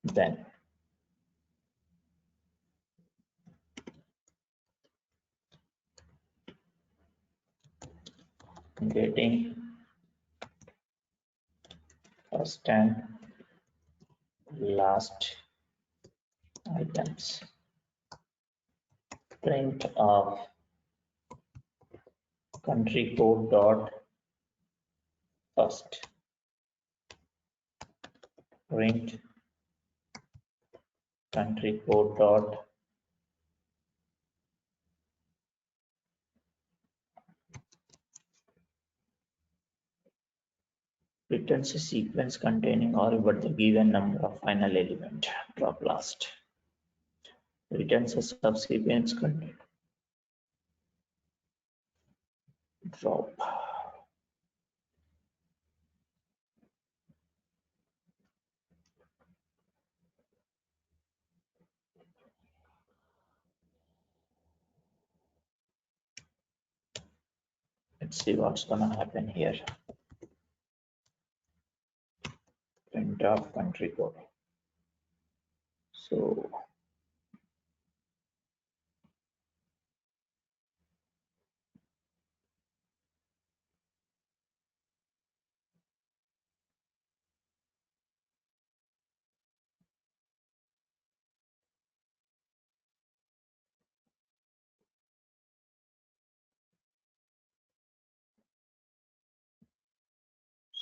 Then getting first and last items, print of country code dot first, print country code dot returns a sequence containing all but the given number of final element, drop last, returns a subsequence content, drop. Let's see what's gonna happen here. Print of country code. So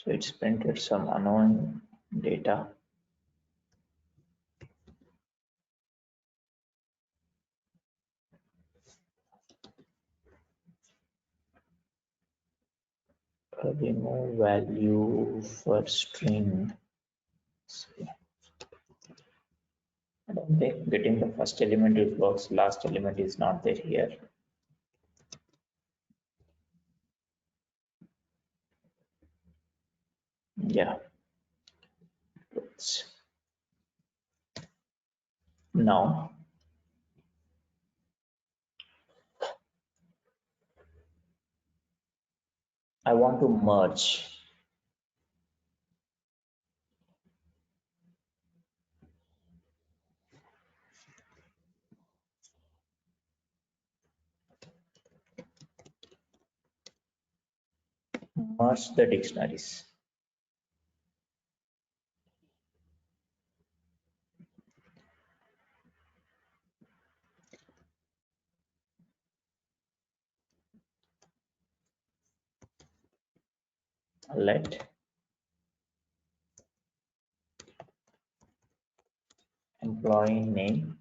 it's printed some unknown data. Remove value for string. I don't think getting the first element it works, last element is not there here. Yeah. Now I want to merge the dictionaries. Let employee name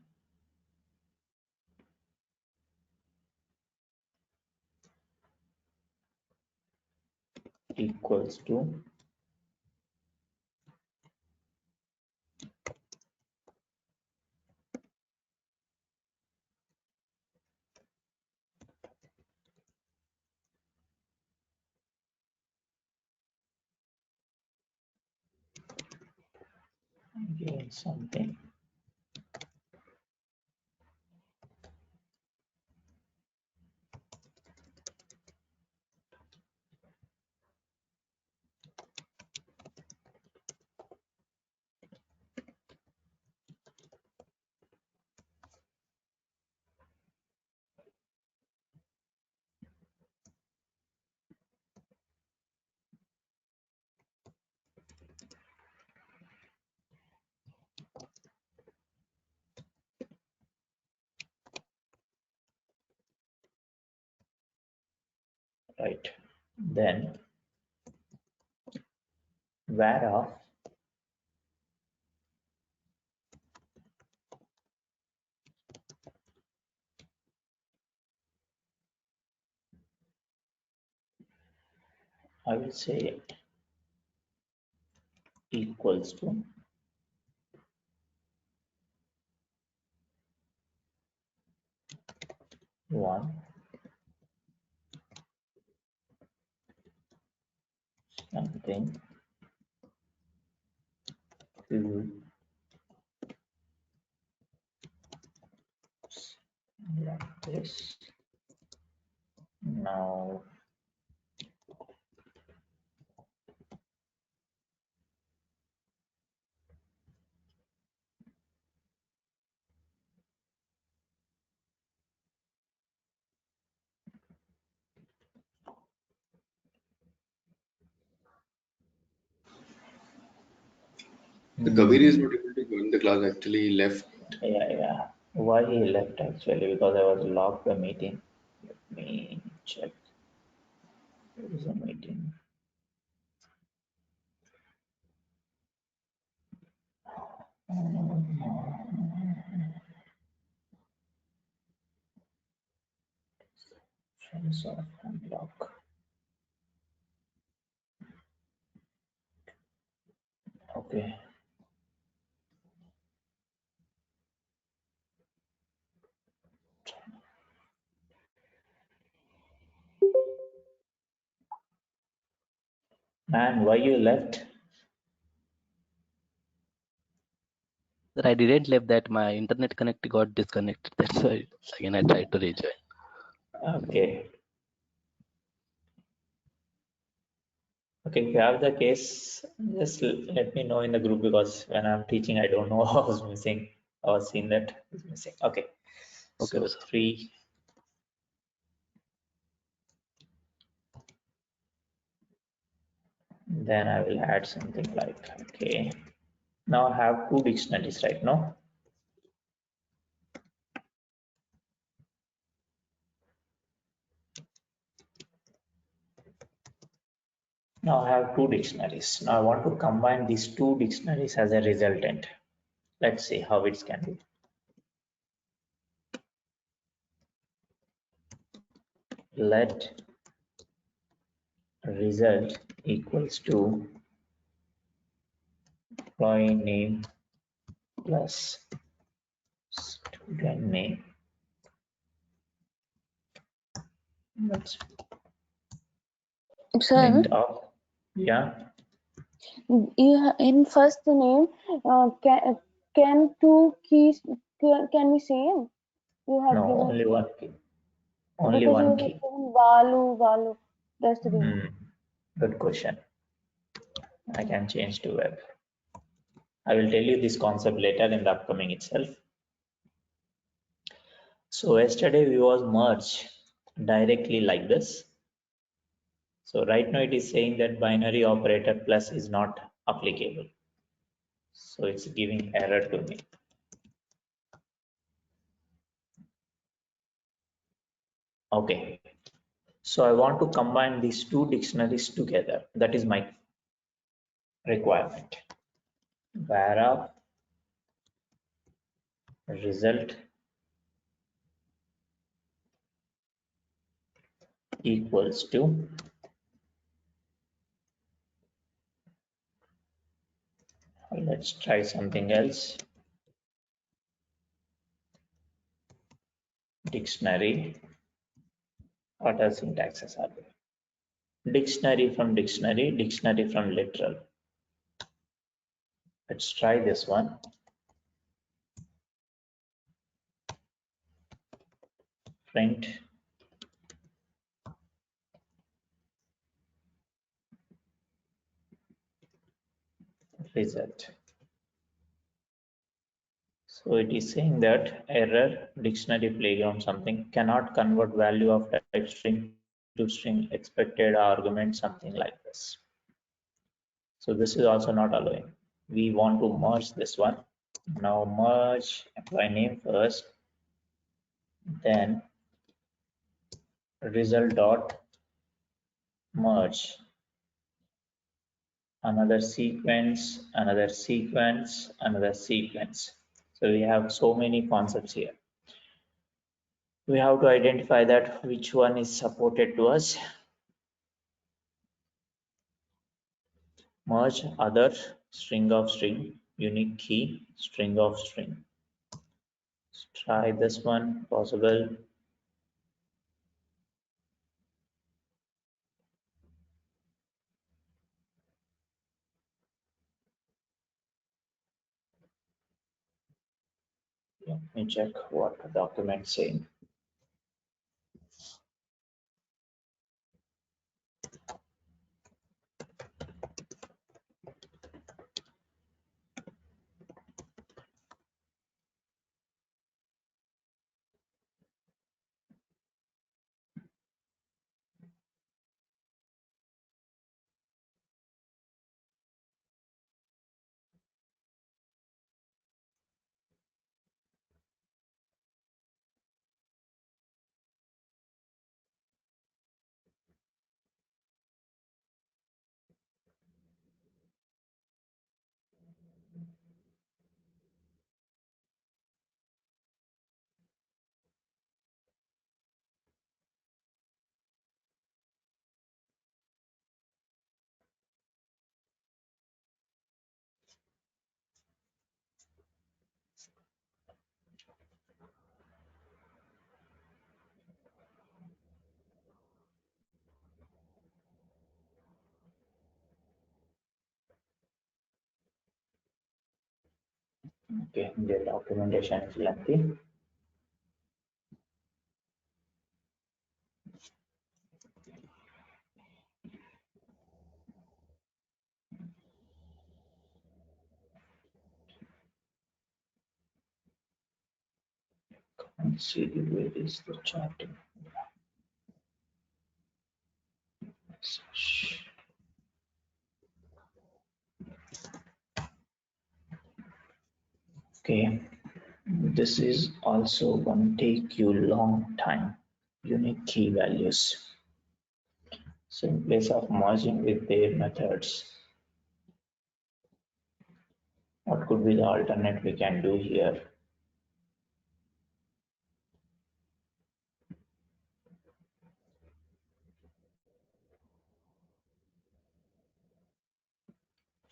equals to again something. right? Then whereof I will say equals to 1 something 2 like this. Now The Kabir is not able to join the class. Actually, he left. yeah. Why he left actually? Because I was locked the meeting. Let me check. There is a meeting. Friends of unlock. Okay. Man, why you left? Sir, I didn't leave that. My internet connect got disconnected. That's why again I tried to rejoin. Okay. Okay, if you have the case, just let me know in the group because when I'm teaching, I don't know what was missing. I was seeing that is missing. Okay. Okay, So sir. 3. Then I will add something like, okay. Now I have 2 dictionaries, right? No? Now I have 2 dictionaries. Now I want to combine these 2 dictionaries as a resultant. Let's see how it can be. Let result equals to employee name plus student name. Let's Sir, print off. Yeah. in first name, can two keys can be same? You have No, given only one key. Only because you one have key. given Balu. That's the reason. Good question. I can change to web. I will tell you this concept later in the upcoming itself. So yesterday we was merged directly like this. So right now it is saying that binary operator plus is not applicable. So it's giving error to me. Okay. So I want to combine these 2 dictionaries together. That is my requirement. Whereof result equals to let's try something else. Dictionary. What are syntaxes are there? Dictionary from dictionary, dictionary from literal. Let's try this one. Print result. So it is saying that error dictionary playground something cannot convert value of type string to string expected argument something like this. So this is also not allowing. We want to merge this one. Now merge employee name first, then result dot merge, another sequence, another sequence, another sequence. So we have so many concepts here. We have to identify that which one is supported to us. Merge, other, string of string, unique key, string of string. Let's try this one, possible. Let me check what the document saying. Okay, the documentation is lengthy. Let's see where is the charting. Okay, this is also going to take you long time. Unique key values. So in place of merging with their methods, what could be the alternate we can do here?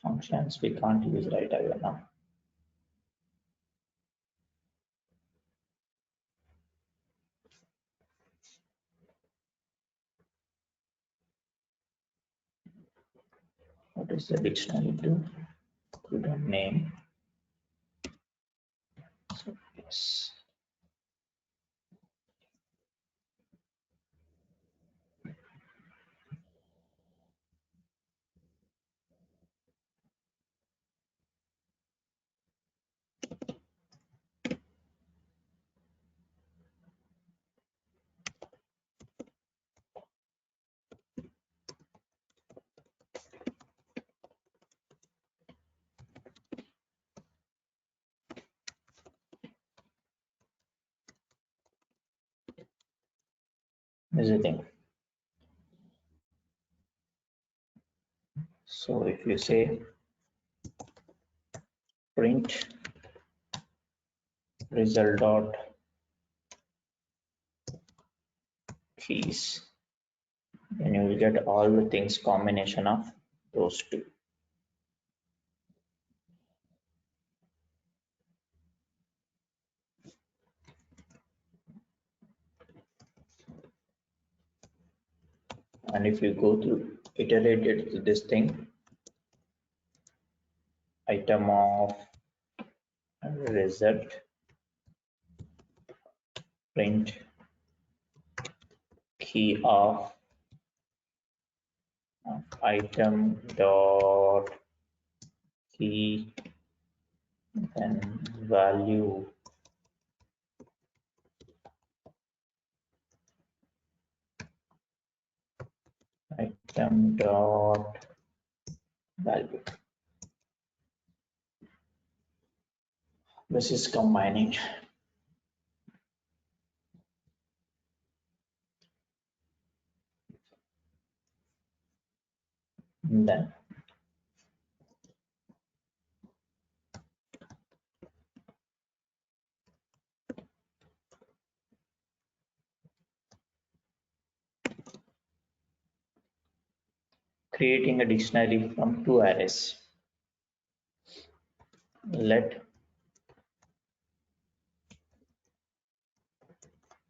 Functions we can't use right away now. What does the dictionary do? We don't name. So yes. Visiting. So if you say print result dot keys, then you will get all the things combination of those two. And if you go through iterated to this thing, item of result print key of item dot key then value item dot value. This is combining. Then creating a dictionary from two arrays. Let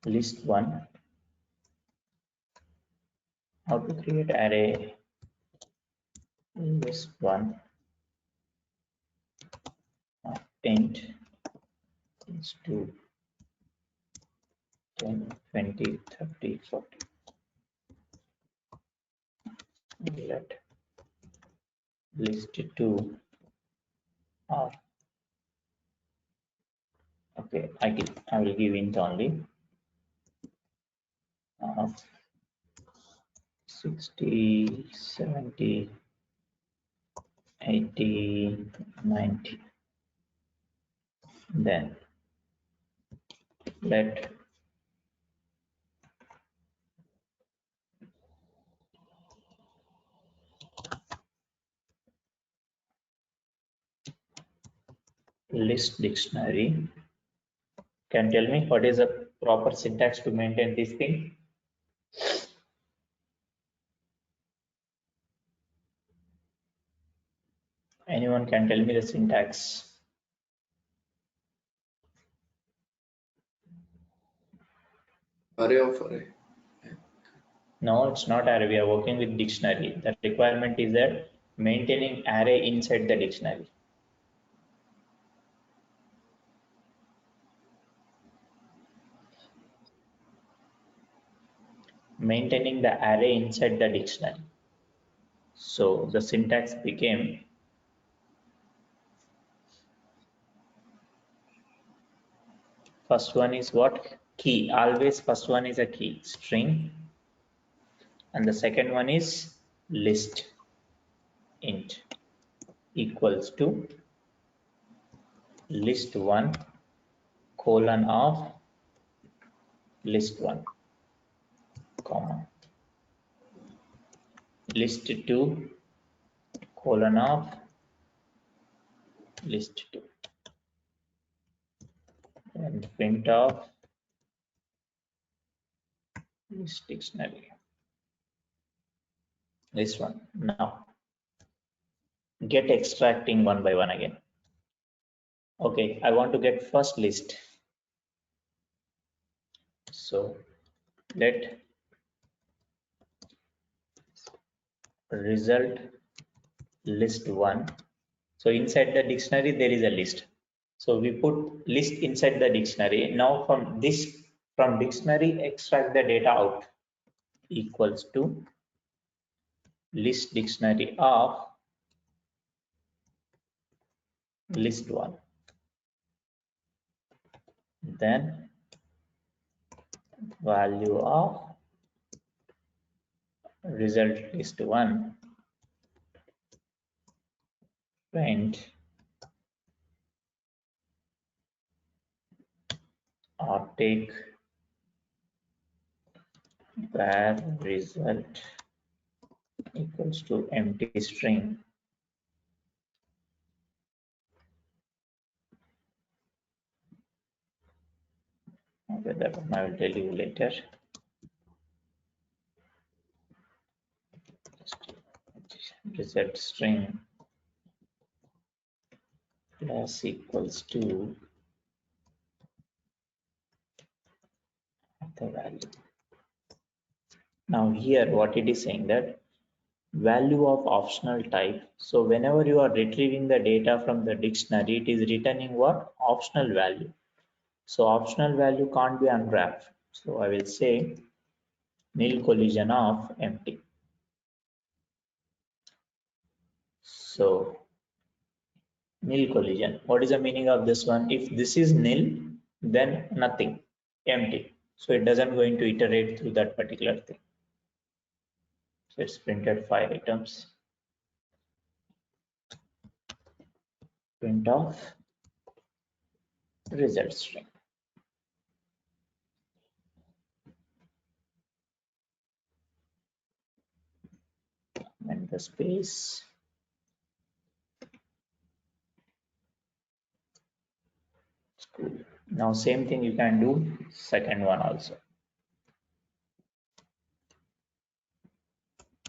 list one. How to create array list one of int is 2, 10, 20, 30, 40. Let list two of okay, I will give int only of 60, 70, 80, 90. Then let list dictionary. Can tell me what is the proper syntax to maintain this thing? Anyone can tell me the syntax? Array of array. No, it's not array. We are working with dictionary. The requirement is that maintaining array inside the dictionary. Maintaining the array inside the dictionary. So the syntax became first one is what? Key. Always first one is a key, string. And the second one is list int equals to list one colon of list one comma list two colon of list two and print of list dictionary. This one. Now get extracting one by one again. Okay, I want to get first list. So let result list one. So inside the dictionary there is a list. So we put list inside the dictionary. Now from dictionary extract the data out equals to list dictionary of list one. Then value of result list one print or take where result equals to empty string. Okay, that one I will tell you later. Result string plus equals to the value. Now here what it is saying that value of optional type. So whenever you are retrieving the data from the dictionary, it is returning what? Optional value. So optional value can't be unwrapped. So I will say nil collision of empty. So nil collision. What is the meaning of this one? If this is nil, then nothing, empty. So it doesn't going to iterate through that particular thing. So it's printed 5 items. Print of result string. And the space. School. Now same thing you can do second one also.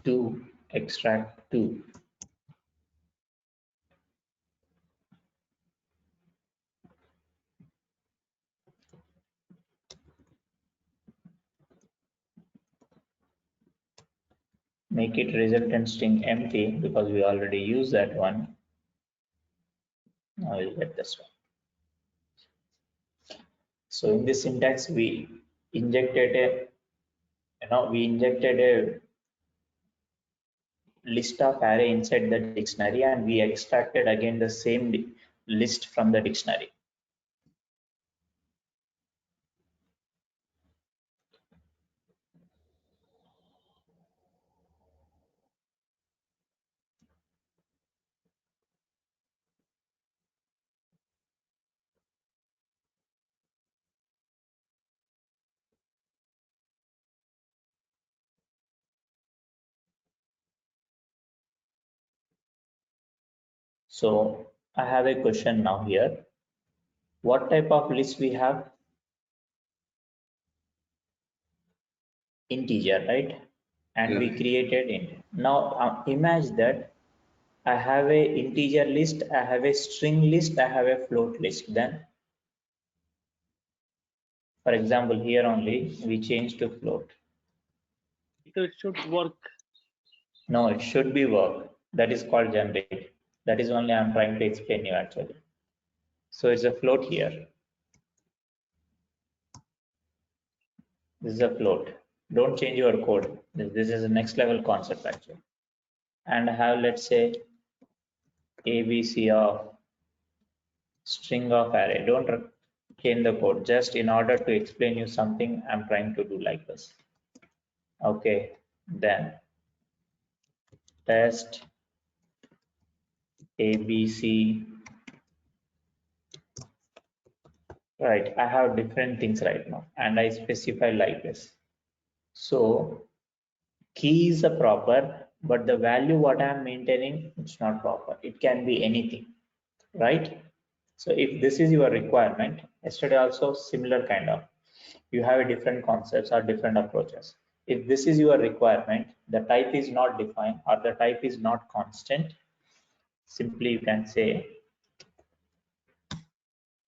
To extract 2. Make it resultant string empty because we already used that one. Now we'll get this one. So in this syntax, we injected a list of array inside the dictionary, and we extracted again the same list from the dictionary. So I have a question now here. What type of list we have? Integer, right? And we created int. Now imagine that I have a integer list, I have a string list, I have a float list. Then, for example, here only we change to float. So it should work. No, it should be work. That is called generic. That is only I'm trying to explain you actually. So it's a float here. This is a float. Don't change your code. This is a next level concept actually. And I have, let's say, ABC of string of array. Don't change the code. Just in order to explain you something, I'm trying to do like this. Okay, then test ABC. Right, I have different things right now, and I specify like this. So key is a proper, but the value what I'm maintaining, it's not proper. It can be anything, right? So if this is your requirement, yesterday also similar kind of, you have a different concepts or different approaches. If this is your requirement, the type is not defined or the type is not constant, simply you can say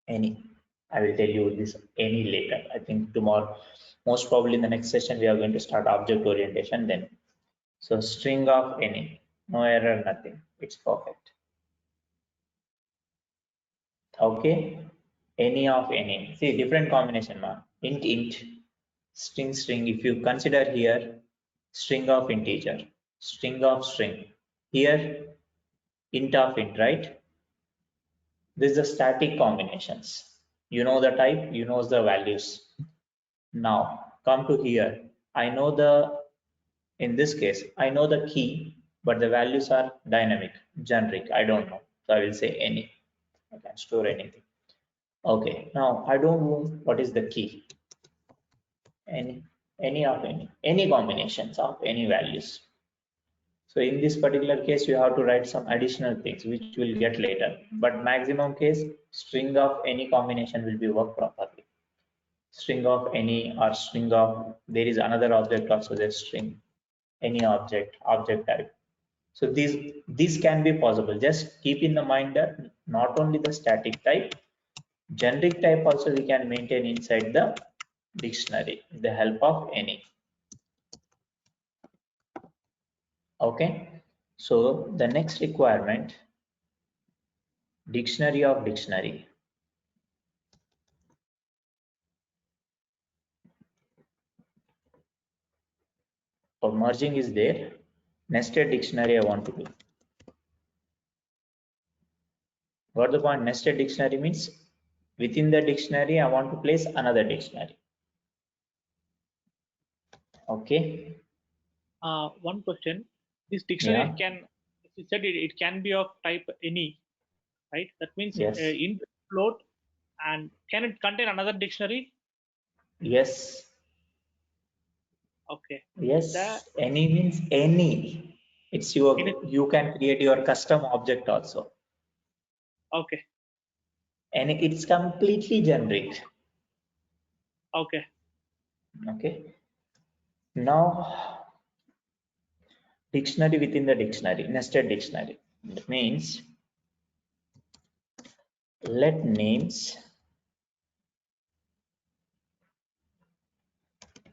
any. I will tell you this any later. I think tomorrow, most probably in the next session, we are going to start object orientation then. So string of any, no error, nothing. It's perfect. Okay, any of any. See different combination, man. Int, string. If you consider here, string of integer, string of string. Here, int of int, right? This is the static combinations. You know the type, you know the values. Now come to here. I know in this case, I know the key, but the values are dynamic, generic. I don't know. So I will say any. I can store anything. Okay. Now I don't know what is the key. Any combinations of any values. So in this particular case, you have to write some additional things, which we'll get later. But maximum case, string of any combination will be worked properly. String of any or string of, there is another object also, the string, any object type. So these can be possible. Just keep in the mind that not only the static type, generic type also we can maintain inside the dictionary with the help of any. Okay. So the next requirement, dictionary of dictionary. So merging is there. Nested dictionary I want to do. What the point? Nested dictionary means within the dictionary I want to place another dictionary. Okay. One question. This dictionary can, you said it can be of type any, right? That means Yes. int float, and can it contain another dictionary? Yes. Okay. Yes. Any means any. It's you can create your custom object also. Okay. And it's completely generic. Okay. Okay. Now, dictionary within the dictionary, nested dictionary. That means let names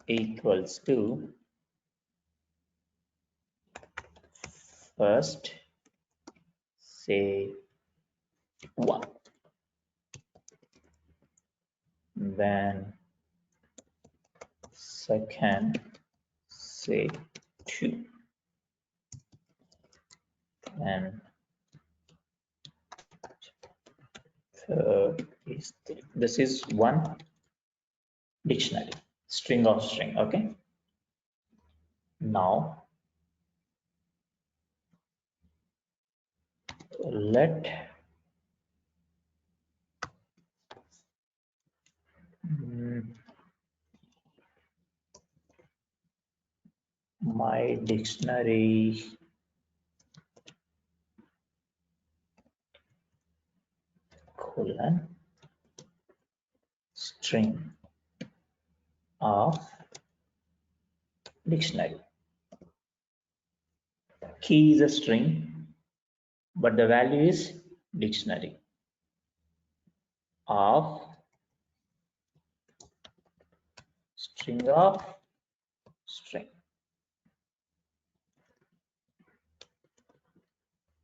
equals to first say 1, then second say 2, and third is 3. This is one dictionary, string of string. Okay. Now let my dictionary colon string of dictionary. Key is a string, but the value is dictionary of string of string.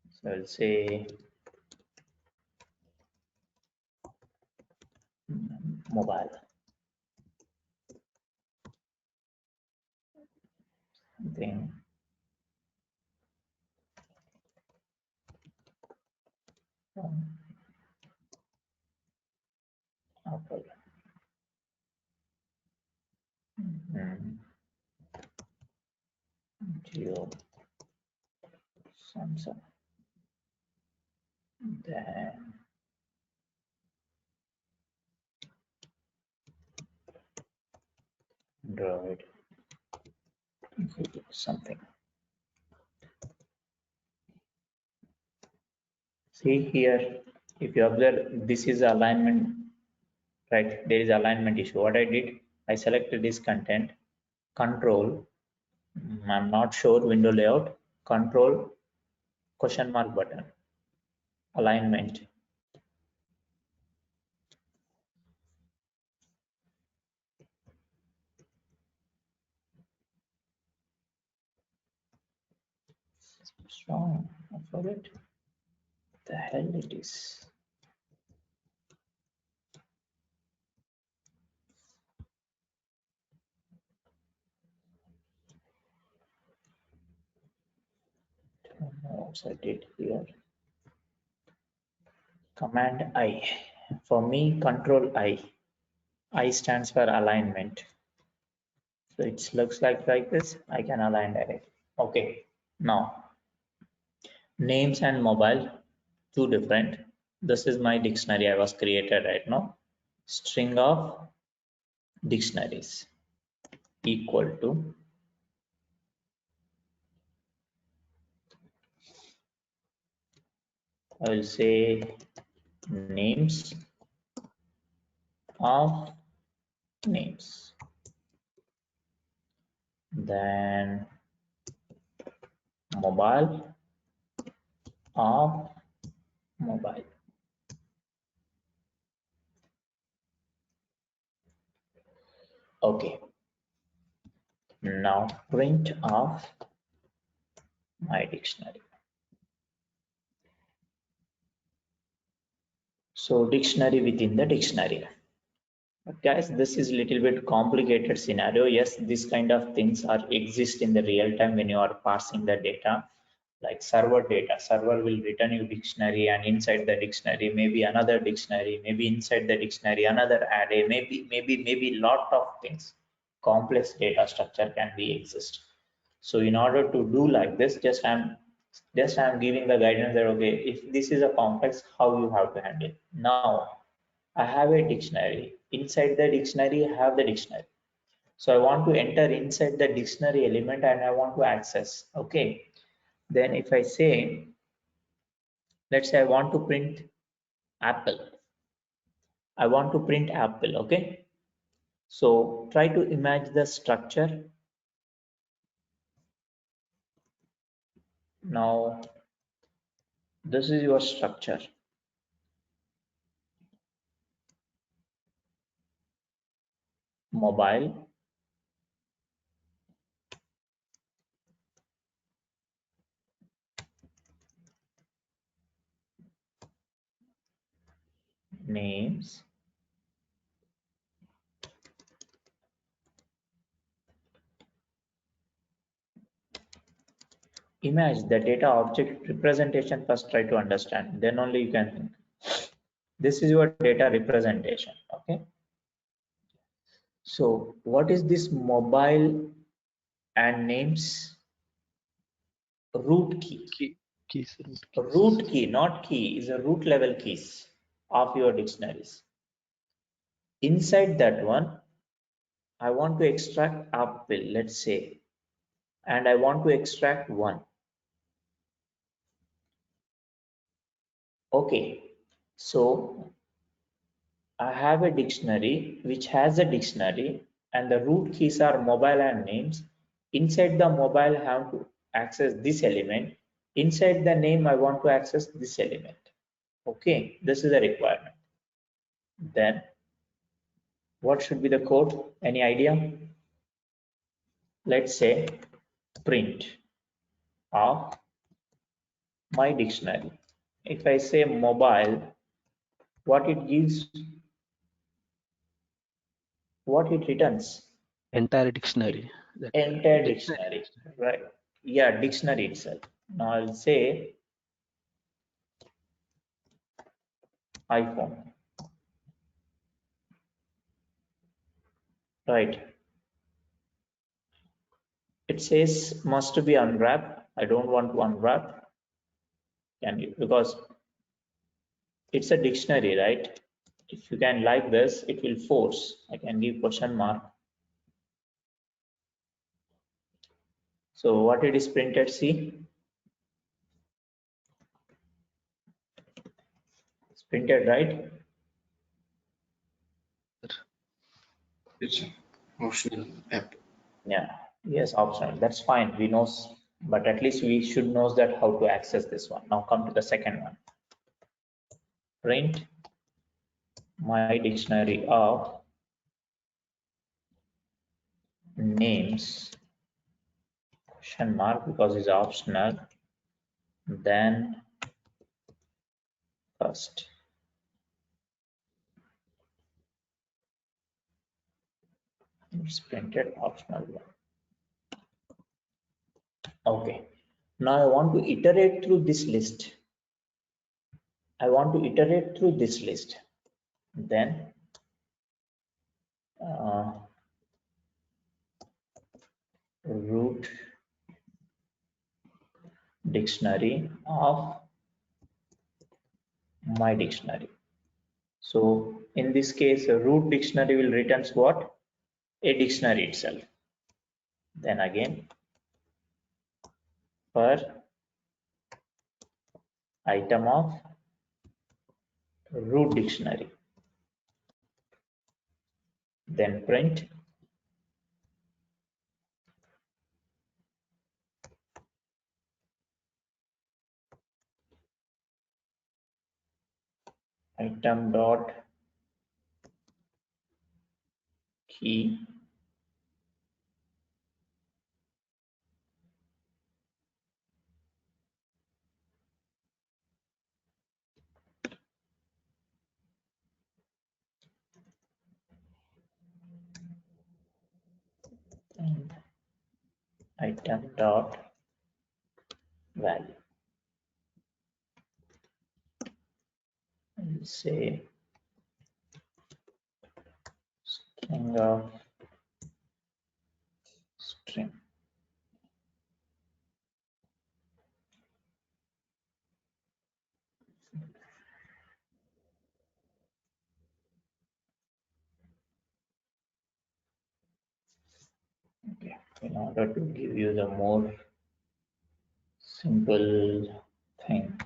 So I'll say mobile. Something Apple. Geo, Samsung. Then Android. Something. See here, if you observe, this is alignment, right? There is alignment issue. What I did, I selected this content, control, I'm not sure, window layout, control, question mark button, alignment. Strong, I forget the hell it is. Don't know what I did here. Command I. For me, control I. I stands for alignment. So it looks like this. I can align directly. Okay. Now, names and mobile, two different. This is my dictionary I was created right now. String of dictionaries equal to I will say names of names. Then mobile of mobile. Okay. Now print of my dictionary. So dictionary within the dictionary. But guys, this is a little bit complicated scenario. Yes, this kind of things are exist in the real time when you are passing the data, like server data. Server will return you dictionary, and inside the dictionary maybe another dictionary, maybe inside the dictionary another array, maybe lot of things. Complex data structure can be exist. So in order to do like this, I'm giving the guidance that okay, if this is a complex, how you have to handle. Now I have a dictionary. Inside the dictionary, I have the dictionary. So I want to enter inside the dictionary element and I want to access. Okay. Then if I say, let's say I want to print apple. I want to print apple, okay? So try to imagine the structure. Now, this is your structure. Mobile, names, image the data object representation. First try to understand, then only you can think. This is your data representation, okay? So what is this mobile and names? Root key. Keys. Root key, not key, is a root level keys of your dictionaries. Inside that one, I want to extract apple, let's say, and I want to extract one. Okay, so I have a dictionary which has a dictionary, and the root keys are mobile and names. Inside the mobile, I have to access this element. Inside the name, I want to access this element. Okay, this is a requirement. Then what should be the code? Any idea? Let's say print of my dictionary. If I say mobile, what it gives, what it returns? Entire dictionary. That Entire dictionary. dictionary, right? Yeah, dictionary itself. Now I'll say iPhone, right? It says must be unwrap. I don't want to unwrap. Can you? Because it's a dictionary, right? If you can like this, it will force. I can give question mark. So what it is printed, see? It's printed, right? It's an optional app. Yeah, yes, optional. That's fine. We know, but at least we should know that how to access this one. Now come to the second one. Print my dictionary of names, question mark, because it's optional. Then first. It's printed optional one. Okay. Now I want to iterate through this list. I want to iterate through this list. Then root dictionary of my dictionary. So in this case, a root dictionary will returns what? A dictionary itself. Then again, for item of root dictionary. Then print item dot key and item dot value. And say string of string. Okay. In order to give you the more simple thing,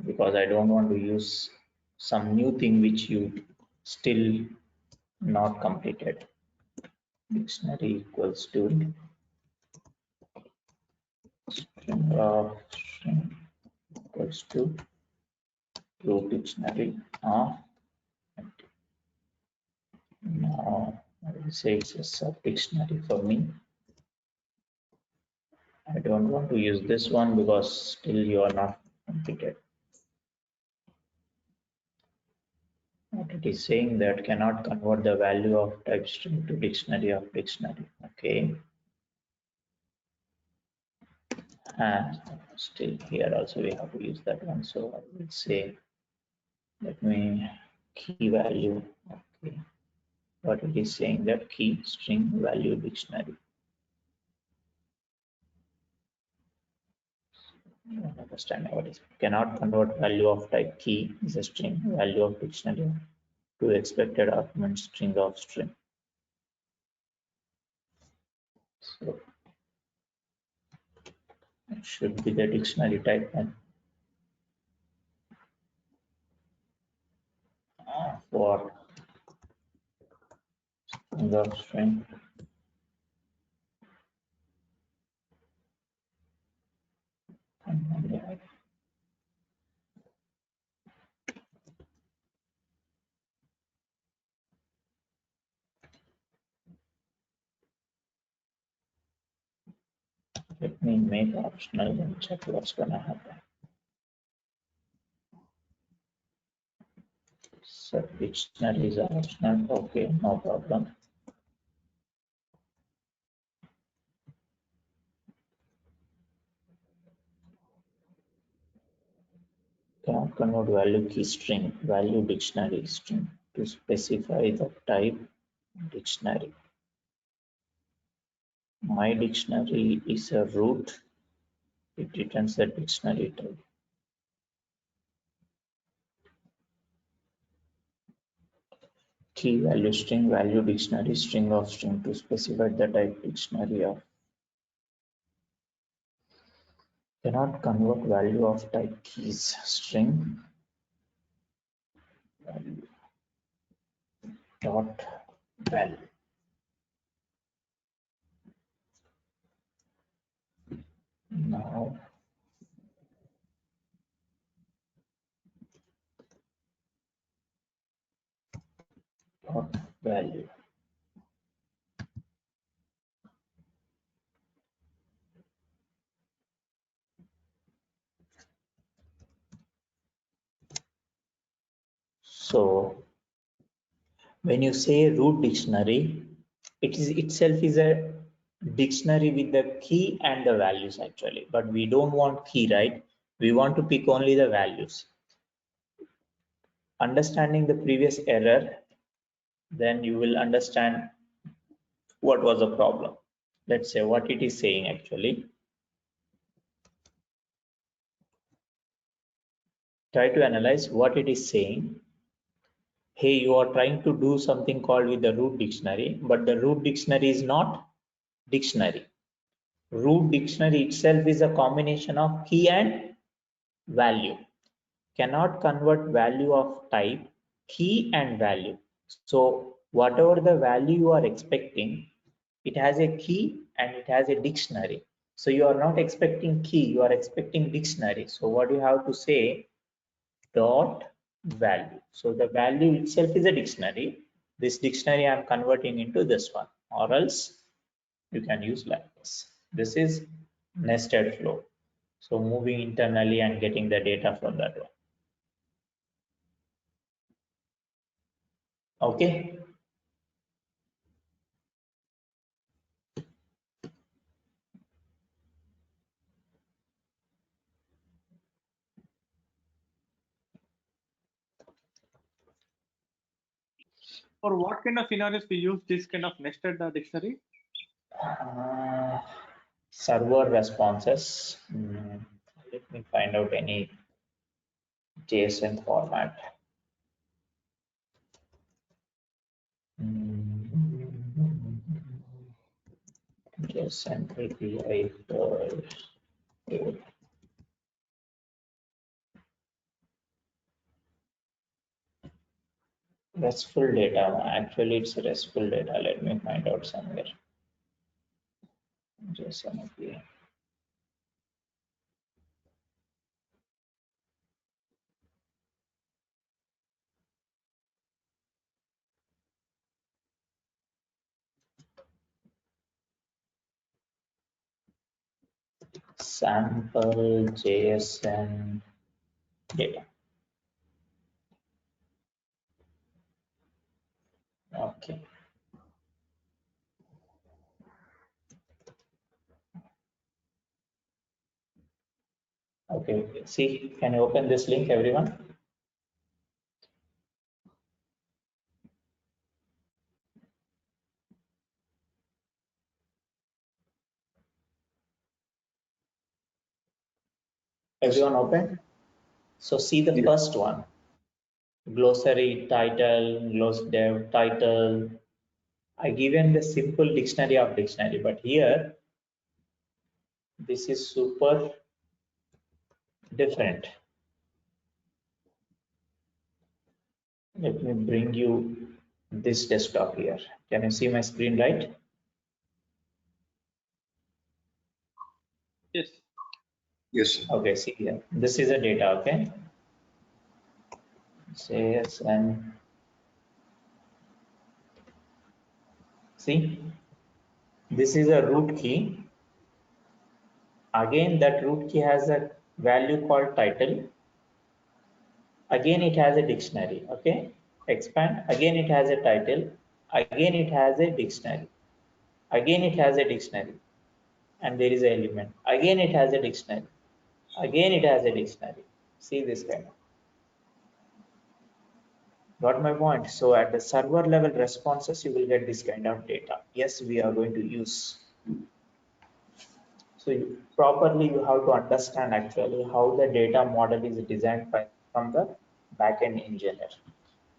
because I don't want to use some new thing which you still not completed. Dictionary equals to string of string equals to root dictionary of. Now I will say it's a sub dictionary for me. I don't want to use this one because still you are not completed. What it is saying that cannot convert the value of type string to dictionary of dictionary. Okay. And still here also we have to use that one. So I will say, let me key value. Okay. But it is saying that key string value dictionary. I don't understand what is cannot convert value of type key is a string value of dictionary to expected argument string of string. So it should be the dictionary type then. For string of string. Let me make optional and check what's gonna happen. So dictionaries are optional. Okay, no problem. Cannot convert value key string value dictionary string to specify the type dictionary. My dictionary is a root. It returns the dictionary type. Key value string value dictionary string of string to specify the type dictionary of. Cannot convert value of type keys string value dot value. Now dot value. So when you say root dictionary, it is itself is a dictionary with the key and the values actually, but we don't want key, right? We want to pick only the values. Understanding the previous error, then you will understand what was the problem. Let's say what it is saying actually. Try to analyze what it is saying. Hey, you are trying to do something called with the root dictionary, but the root dictionary is not dictionary. Root dictionary itself is a combination of key and value. Cannot convert value of type key and value. So whatever the value you are expecting, it has a key and it has a dictionary. So you are not expecting key, you are expecting dictionary. So what you have to say, dot value. So the value itself is a dictionary. This dictionary I am converting into this one, or else you can use like this. This is nested flow. So moving internally and getting the data from that one. Okay. For what kind of scenarios we use this kind of nested dictionary? Server responses. Let me find out any JSON format. Just sample PI for RESTful data. Actually, it's RESTful data. Let me find out somewhere. JSON API. Sample JSON data. Okay. Okay. See, can you open this link, everyone? Everyone open? So see the first one. Glossary title, dev title. I given the simple dictionary of dictionary, but here this is super different. Let me bring you this desktop here. Can you see my screen, right? Yes. Yes. Okay, see here. This is a data, okay? JSN. See, this is a root key. Again, that root key has a value called title. Again, it has a dictionary, okay? Expand. Again, it has a title. Again, it has a dictionary. Again, it has a dictionary. And there is an element. Again, it has a dictionary. Again, it has a dictionary. See this kind of. Got my point? So at the server level responses, you will get this kind of data. Yes, we are going to use. So properly you have to understand actually how the data model is designed from the backend engineer.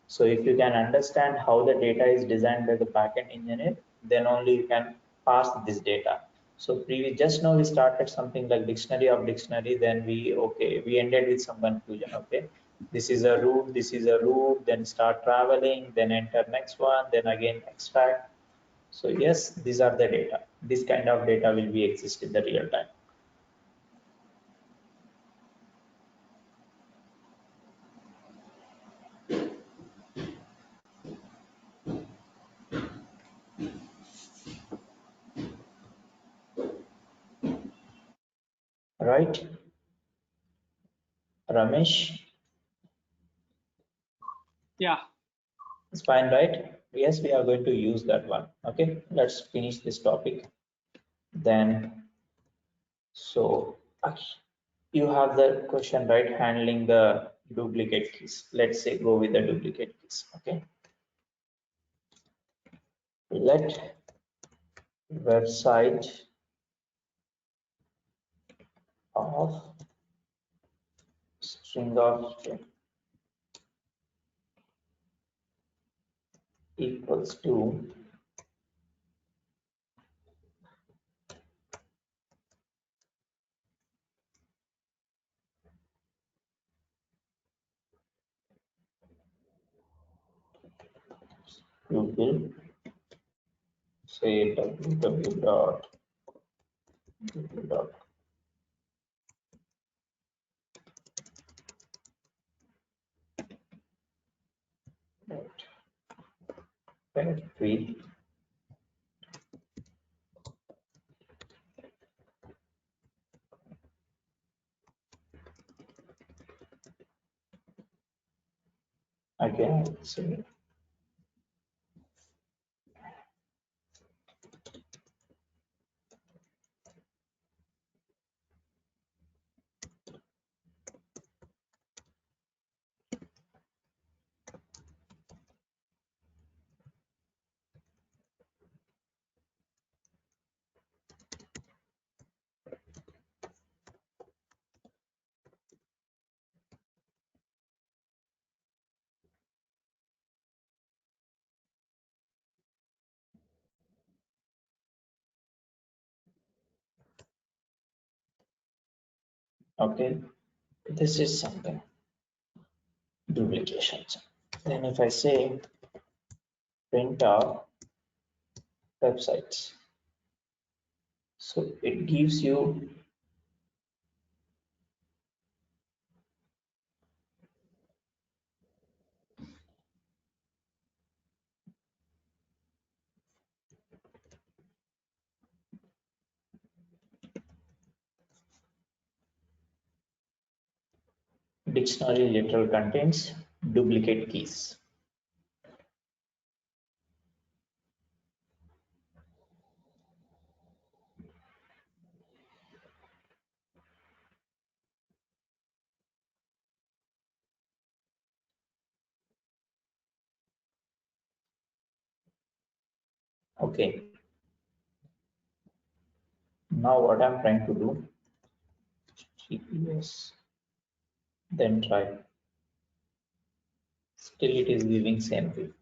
So if you can understand how the data is designed by the backend engineer, then only you can parse this data. So just now we started something like dictionary of dictionary, then we ended with some confusion. Okay, this is a root, then start traveling, then enter next one, then again extract. So yes, these are the data. This kind of data will be exist in the real time. Right, Ramesh? Yeah. It's fine, right? Yes, we are going to use that one. Okay, let's finish this topic. Then, so you have the question, right? Handling the duplicate keys. Let's say go with the duplicate keys. Okay. Let website of string of string equals to you will say www dot directory again. Say Okay, this is something duplications. Then if I say print out websites, so it gives you dictionary literal contains duplicate keys. Okay, now what I'm trying to do, GPS, then try. Still it is giving same thing.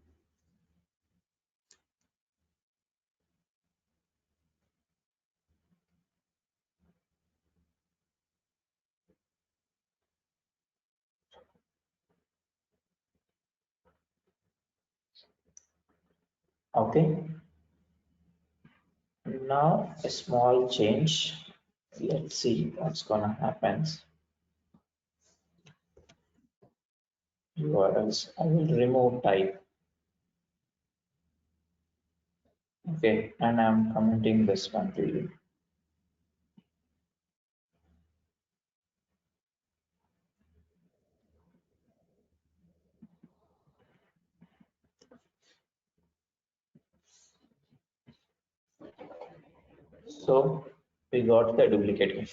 Okay, now a small change. Let's see what's gonna happen. URLs. I will remove type. Okay, and I'm commenting this one to you. So we got the duplicate key.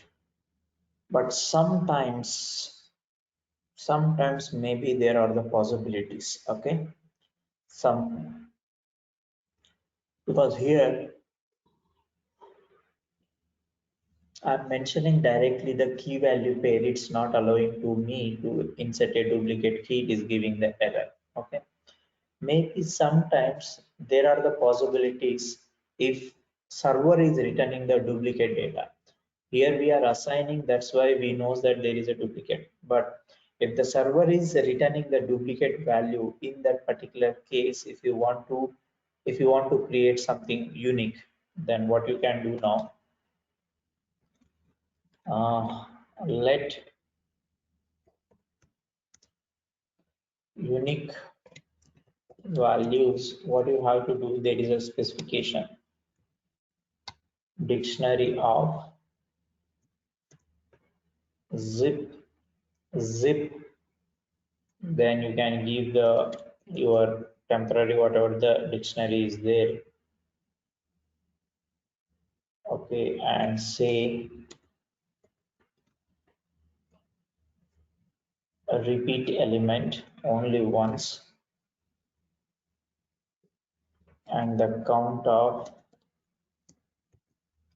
But sometimes maybe there are the possibilities. Okay, some, because here I'm mentioning directly the key value pair. It's not allowing to me to insert a duplicate key. It is giving the error. Okay, maybe sometimes there are the possibilities if server is returning the duplicate data. Here we are assigning, that's why we know that there is a duplicate. But if the server is returning the duplicate value in that particular case, if you want to create something unique, then what you can do now, let unique values, what you have to do, there is a specification, dictionary of zip, then you can give the your temporary whatever the dictionary is there. Okay, and say a repeat element only once, and the count of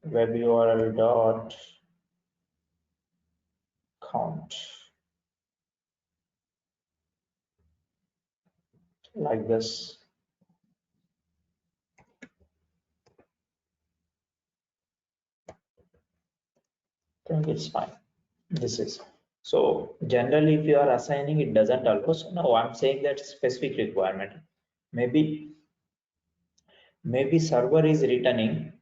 web URL dot count, like this. I think it's fine. This is so generally if you are assigning it doesn't allow. So now I'm saying that specific requirement. Maybe server is returning.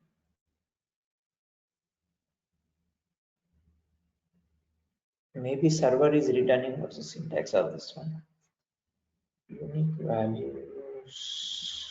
Maybe server is returning. What's the syntax of this one? Unique values.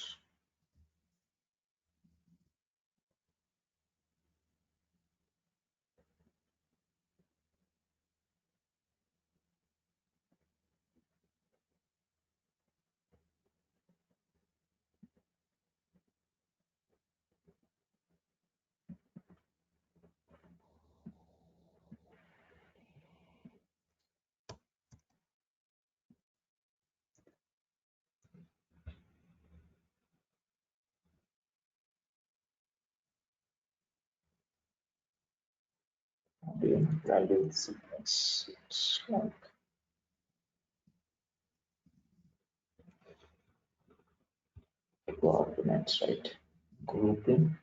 Unique value sequence. It's like coordinates, right? Grouping.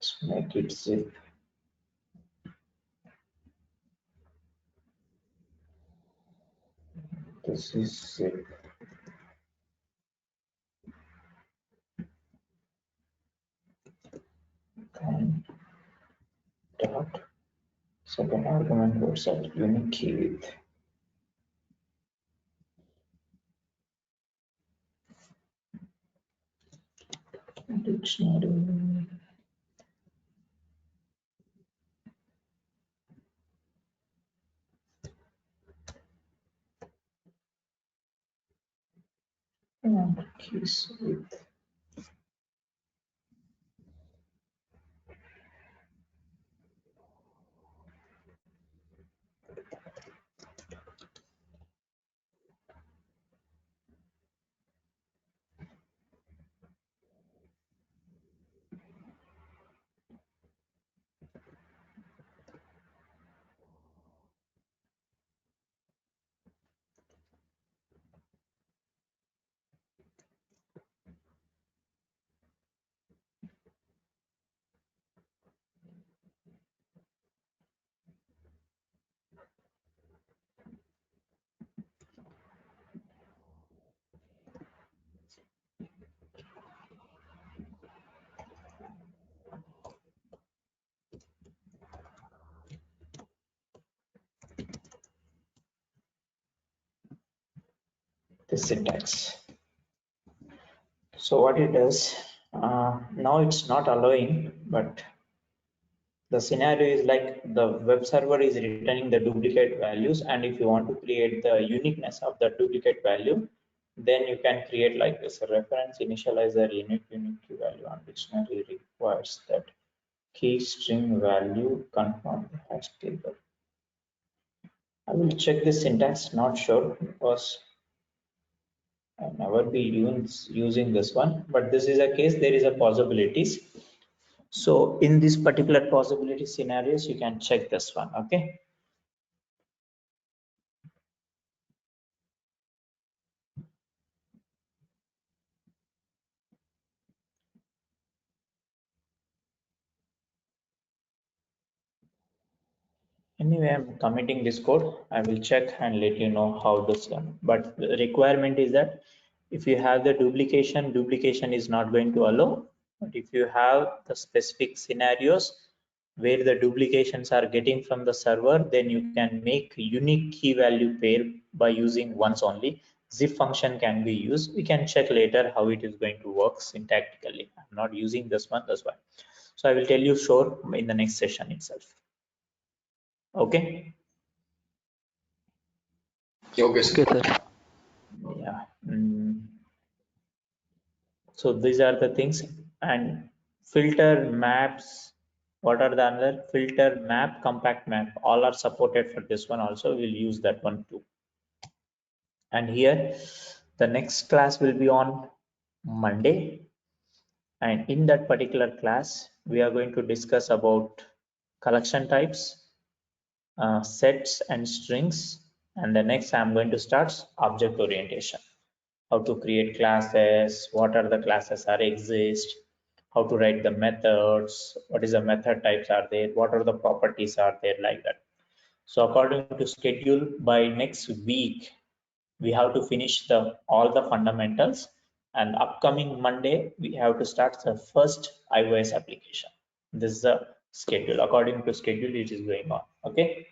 Let's make it zip. This is zip. And dot second argument would set unique key with dictionary. And keys with the syntax. So what it does, now it's not allowing, but the scenario is like the web server is returning the duplicate values, and if you want to create the uniqueness of the duplicate value, then you can create like this: a reference initializer unique key value on dictionary requires that key string value confirm the hash table. I will check the syntax, not sure because I never be using this one, but this is a case there is a possibilities. So in this particular possibility scenarios, you can check this one. Okay. Anyway, I'm committing this code. I will check and let you know how this done. But the requirement is that if you have the duplication, duplication is not going to allow. But if you have the specific scenarios where the duplications are getting from the server, then you can make unique key value pair by using once only. Zip function can be used. We can check later how it is going to work syntactically. I'm not using this one, that's why. So I will tell you sure in the next session itself. Okay. Okay, sir. Okay, sir. Yeah. So these are the things. And filter maps, what are the other? Filter map, compact map, all are supported for this one also. We'll use that one too. And here the next class will be on Monday, and in that particular class we are going to discuss about collection types, sets and strings, and the next I'm going to start object orientation. How to create classes, what are the classes are exist, how to write the methods, what is the method types are there, what are the properties are there, like that. So according to schedule, by next week we have to finish the all the fundamentals, and upcoming Monday we have to start the first iOS application. This is the schedule. According to schedule it is going on. Okay.